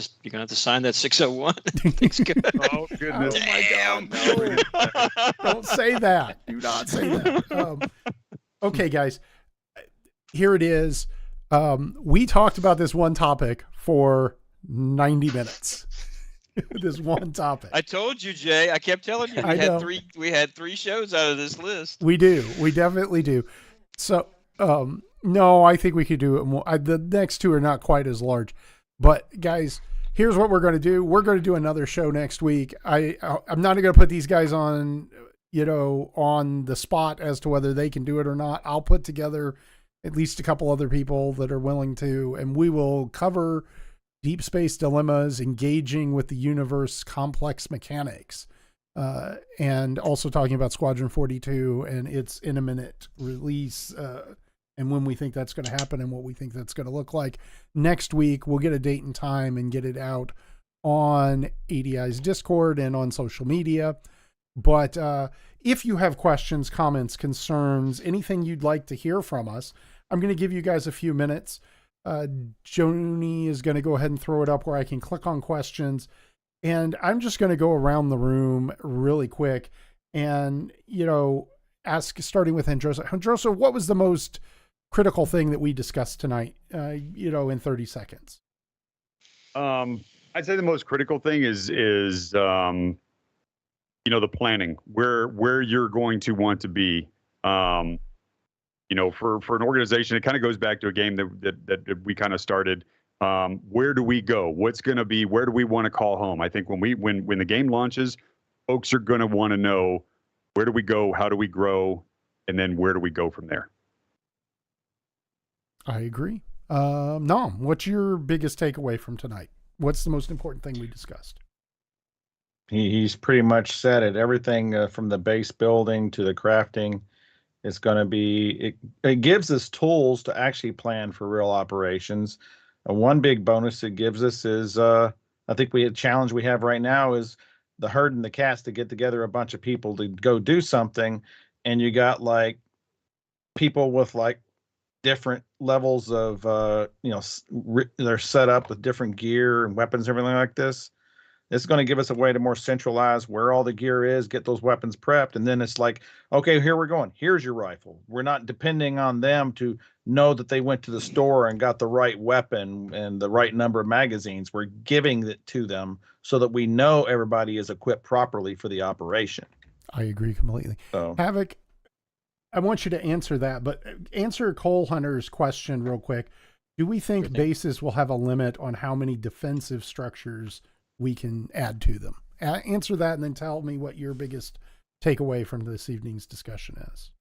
to sign that 601. Everything's good. Oh goodness! Oh my God! No. Don't say that. Do not say that. Okay, guys. Here it is. We talked about this one topic for 90 minutes. This one topic. I told you, Jay. I kept telling you we had three shows out of this list. We do. We definitely do. So, no, I think we could do it more. The next two are not quite as large. But guys, here's what we're going to do. We're going to do another show next week. I'm not going to put these guys on, on the spot as to whether they can do it or not. I'll put together at least a couple other people that are willing to, and we will cover deep space dilemmas, engaging with the universe, complex mechanics, and also talking about Squadron 42 and its imminent release, and when we think that's going to happen and what we think that's going to look like. Next week, we'll get a date and time and get it out on ADI's Discord and on social media. But if you have questions, comments, concerns, anything you'd like to hear from us, I'm going to give you guys a few minutes. Joni is going to go ahead and throw it up where I can click on questions, and I'm just going to go around the room really quick and, ask, starting with Androsa. Androsa, what was the most critical thing that we discussed tonight, in 30 seconds? I'd say the most critical thing is the planning, where you're going to want to be. For an organization, it kind of goes back to a game that we kind of started. Where do we go? What's going to be? Where do we want to call home? I think when the game launches, folks are going to want to know, where do we go? How do we grow? And then where do we go from there? I agree. Nom, what's your biggest takeaway from tonight? What's the most important thing we discussed? He's pretty much said it. Everything from the base building to the crafting. It's going to be, it gives us tools to actually plan for real operations. One big bonus it gives us is, I think a challenge we have right now is the herd and the cats to get together a bunch of people to go do something. And you got like people with like different levels of, they're set up with different gear and weapons, everything like this. It's going to give us a way to more centralize where all the gear is, get those weapons prepped. And then it's like, okay, here we're going. Here's your rifle. We're not depending on them to know that they went to the store and got the right weapon and the right number of magazines. We're giving it to them so that we know everybody is equipped properly for the operation. I agree completely. So, Havoc, I want you to answer that, but answer Cole Hunter's question real quick. Do we think bases will have a limit on how many defensive structures we can add to them? Answer that and then tell me what your biggest takeaway from this evening's discussion is.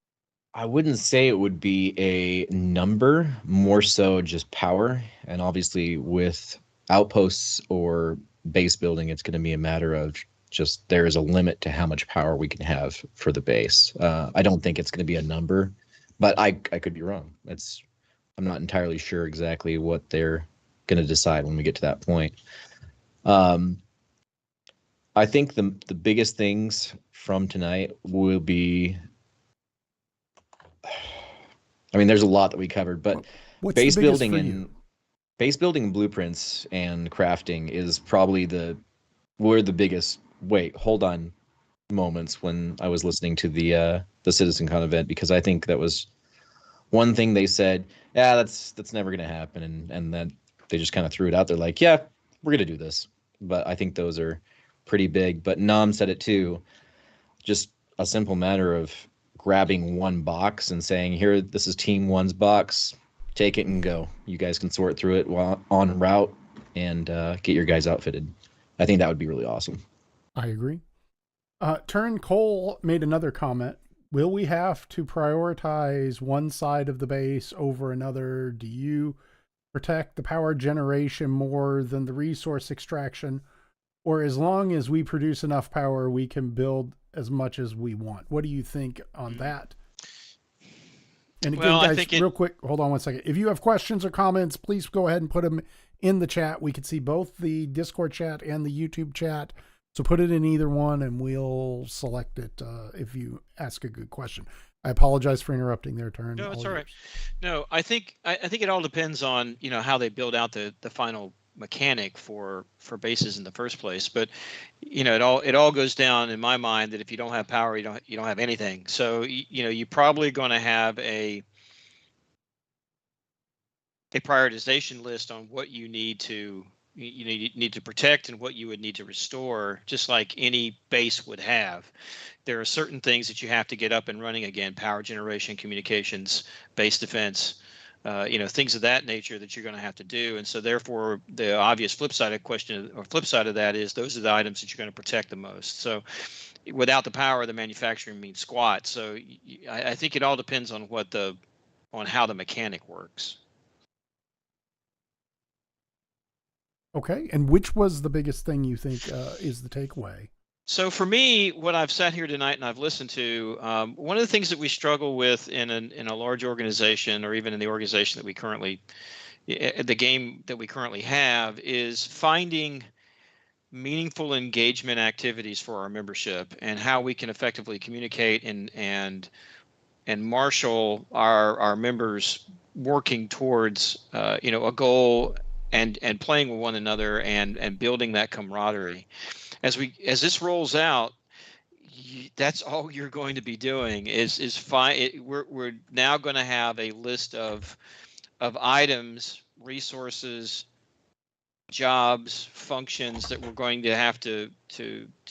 I wouldn't say it would be a number, more so just power. And obviously with outposts or base building, it's going to be a matter of just there is a limit to how much power we can have for the base. I don't think it's going to be a number, but I could be wrong. I'm not entirely sure exactly what they're going to decide when we get to that point. I think the biggest things from tonight will be, I mean, there's a lot that we covered, but base building and blueprints and crafting is probably were the biggest hold on moments when I was listening to the CitizenCon event, because I think that was one thing they said, yeah, that's never going to happen. And then they just kind of threw it out there like, yeah, we're going to do this. But I think those are pretty big. But Nam said it too. Just a simple matter of grabbing one box and saying, here, this is Team 1's box. Take it and go. You guys can sort through it while en route and get your guys outfitted. I think that would be really awesome. I agree. Turn Cole made another comment. Will we have to prioritize one side of the base over another? Do you protect the power generation more than the resource extraction? Or as long as we produce enough power, we can build as much as we want? What do you think on that? And again, Well, I guys, think real quick, hold on one second. If you have questions or comments, please go ahead and put them in the chat. We can see both the Discord chat and the YouTube chat. So put it in either one and we'll select it if you ask a good question. I apologize for interrupting their turn. No, it's all right. No, I think it all depends on, you know, how they build out the final mechanic for bases in the first place. But, you know, it all goes down in my mind that if you don't have power, you don't have anything. So, you know, you're probably going to have a prioritization list on what you need to protect and what you would need to restore, just like any base would have. There are certain things that you have to get up and running again: power generation, communications, base defense, you know, things of that nature that you're going to have to do. And so therefore the obvious flip side of that is those are the items that you're going to protect the most. So without the power, the manufacturing means squat. So I think it all depends on how the mechanic works. Okay. And which was the biggest thing you think is the takeaway? So for me, what I've sat here tonight and I've listened to, one of the things that we struggle with in a large organization, or even in the organization that we currently, the game that we currently have, is finding meaningful engagement activities for our membership and how we can effectively communicate and marshal our members working towards you know, a goal and playing with one another and building that camaraderie. As this rolls out, that's all you're going to be doing is we're now going to have a list of items, resources, jobs, functions that we're going to have to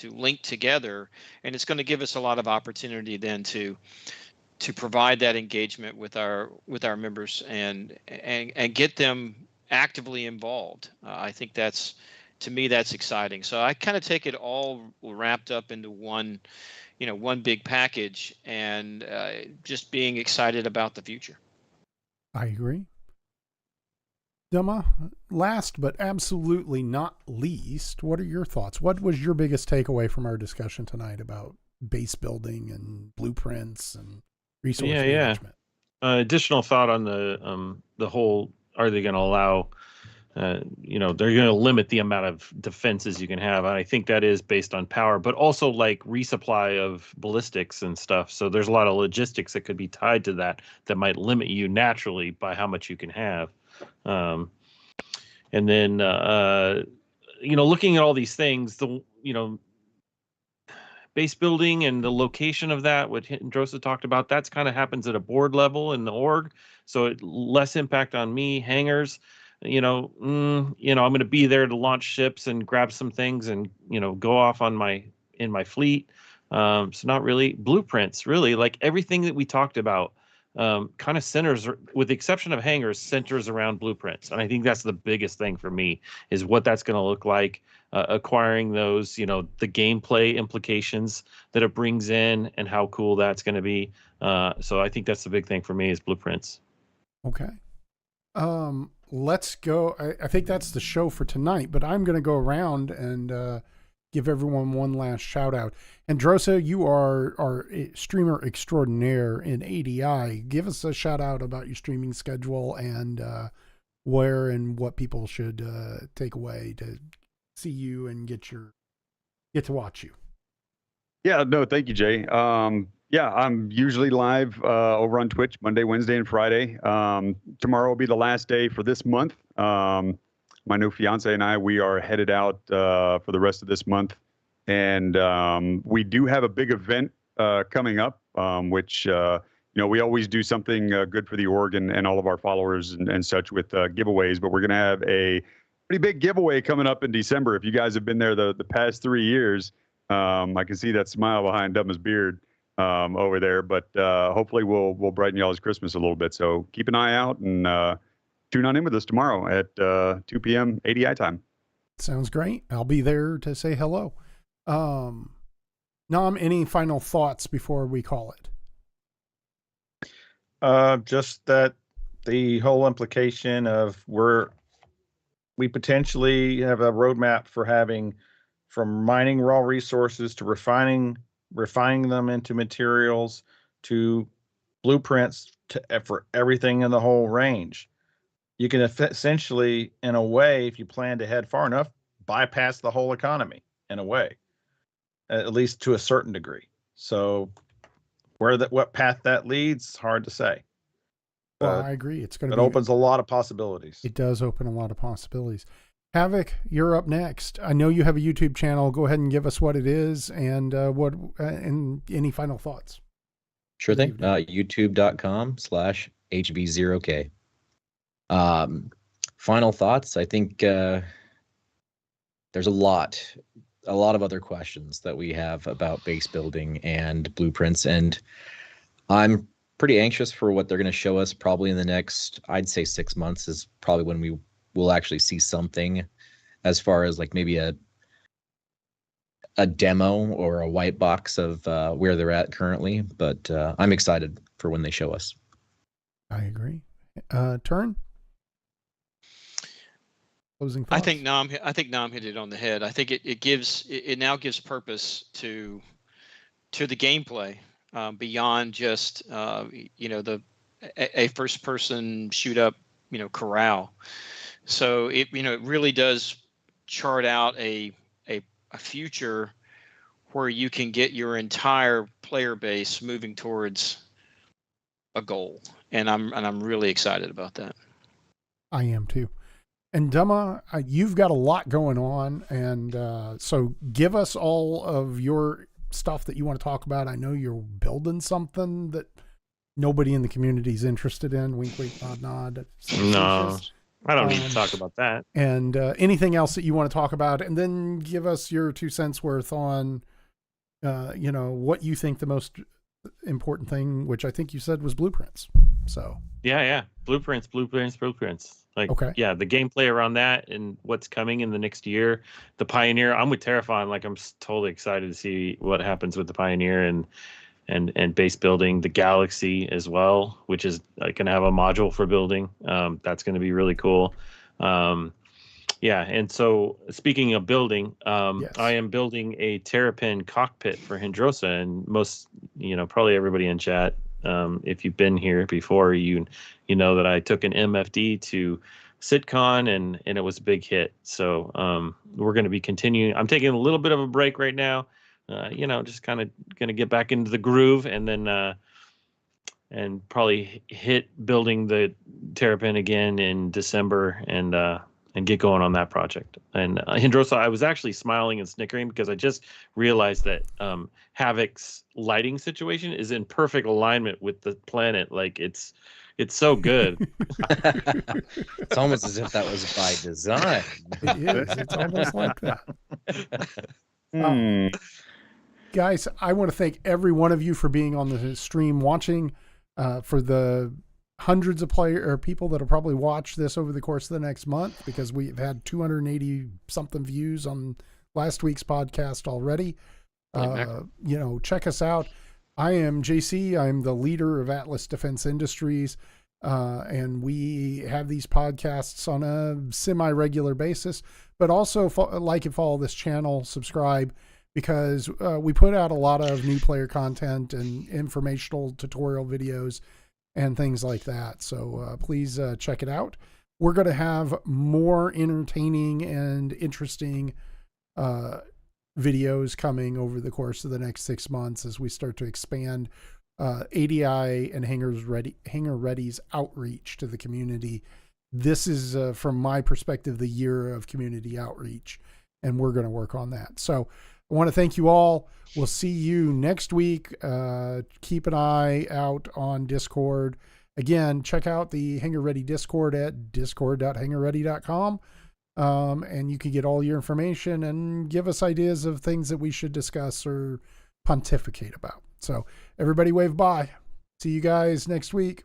link together, and it's going to give us a lot of opportunity then to provide that engagement with our members and get them actively involved. I think to me that's exciting. So I kind of take it all wrapped up into one big package, and just being excited about the future. I agree. Duma, last but absolutely not least, what are your thoughts? What was your biggest takeaway from our discussion tonight about base building and blueprints and resource management? Additional thought on the whole: are they going to allow? You know, they're going to limit the amount of defenses you can have. And I think that is based on power, but also like resupply of ballistics and stuff. So there's a lot of logistics that could be tied to that might limit you naturally by how much you can have. And then, you know, looking at all these things, base building and the location of that, what Drosa talked about, that's kind of happens at a board level in the org. So less impact on me. Hangars, I'm going to be there to launch ships and grab some things and, go off in my fleet. So not really. Blueprints, really, like everything that we talked about, kind of centers, with the exception of hangars, centers around blueprints. And I think that's the biggest thing for me, is what that's going to look like, acquiring those, the gameplay implications that it brings in and how cool that's going to be. So I think that's the big thing for me, is blueprints. Okay. Let's go. I think that's the show for tonight, but I'm going to go around and give everyone one last shout out. And Drosa, you are our streamer extraordinaire in ADI. Give us a shout out about your streaming schedule and where and what people should take away to see you and get to watch you. Yeah, no, thank you, Jay. Yeah, I'm usually live over on Twitch Monday, Wednesday, and Friday. Tomorrow will be the last day for this month. My new fiance and I, we are headed out for the rest of this month. And we do have a big event coming up, which, we always do something good for the org and all of our followers and such with giveaways. But we're going to have a pretty big giveaway coming up in December. If you guys have been there the past 3 years, I can see that smile behind Duma's beard over there, but hopefully we'll brighten y'all's Christmas a little bit. So keep an eye out and tune on in with us tomorrow at 2 p.m. ADI time. Sounds great. I'll be there to say hello. Nam, any final thoughts before we call it? Just that the whole implication of we potentially have a roadmap for having, from mining raw resources to refining them into materials, to blueprints for everything in the whole range. You can essentially, in a way, if you plan to head far enough, bypass the whole economy in a way, at least to a certain degree. So what path that leads, hard to say. Well, I agree. It's going to It opens a lot of possibilities. It does open a lot of possibilities. Havoc, you're up next. I know you have a YouTube channel. Go ahead and give us what it is and and any final thoughts. Sure thing. YouTube.com/HB0K. Final thoughts. I think there's a lot of other questions that we have about base building and blueprints, and I'm pretty anxious for what they're going to show us probably in the next, I'd say 6 months is probably when we will actually see something as far as like maybe a demo or a white box of where they're at currently. But I'm excited for when they show us. I agree. Turn. Closing thoughts? I think Nam hit it on the head. I think it now gives purpose to the gameplay beyond just a first person shoot up corral. So it really does chart out a future where you can get your entire player base moving towards a goal, and I'm really excited about that. I am too. And Dumma, you've got a lot going on, and so give us all of your stuff that you want to talk about. I know you're building something that nobody in the community is interested in. Wink, wink, nod, nod. No, I don't need to talk about that. And anything else that you want to talk about, and then give us your 2 cents worth on, what you think the most important thing, which I think you said was blueprints. So Yeah. Blueprints. Like, okay. Yeah, the gameplay around that and what's coming in the next year. The Pioneer, I'm with Terraform. Like, I'm totally excited to see what happens with the Pioneer and base building. The Galaxy as well, which is going to have a module for building. That's going to be really cool. And so speaking of building, Yes. I am building a Terrapin cockpit for Hindrosa, and most, probably everybody in chat, if you've been here before, you know that I took an MFD to CitizenCon and it was a big hit. So we're going to be continuing. I'm taking a little bit of a break right now, just kind of going to get back into the groove, and then and probably hit building the Terrapin again in December and get going on that project. And Hindrosa, I was actually smiling and snickering because I just realized that Havoc's lighting situation is in perfect alignment with the planet. Like, it's so good. It's almost as if that was by design. It is. It's almost like that. Guys, I want to thank every one of you for being on the stream watching, for the hundreds of people that'll probably watch this over the course of the next month, because we've had 280 something views on last week's podcast already. Check us out. I am JayC. I'm the leader of Atlas Defense Industries. And we have these podcasts on a semi-regular basis, but also like and follow this channel, subscribe, because we put out a lot of new player content and informational tutorial videos and things like that. So please check it out. We're going to have more entertaining and interesting videos coming over the course of the next 6 months as we start to expand ADI and Hangar Ready's outreach to the community. This is, from my perspective, the year of community outreach, and we're going to work on that. So I want to thank you all. We'll see you next week. Keep an eye out on Discord. Again, check out the Hangar Ready Discord at discord.hangarready.com. And you can get all your information and give us ideas of things that we should discuss or pontificate about. So everybody wave bye. See you guys next week.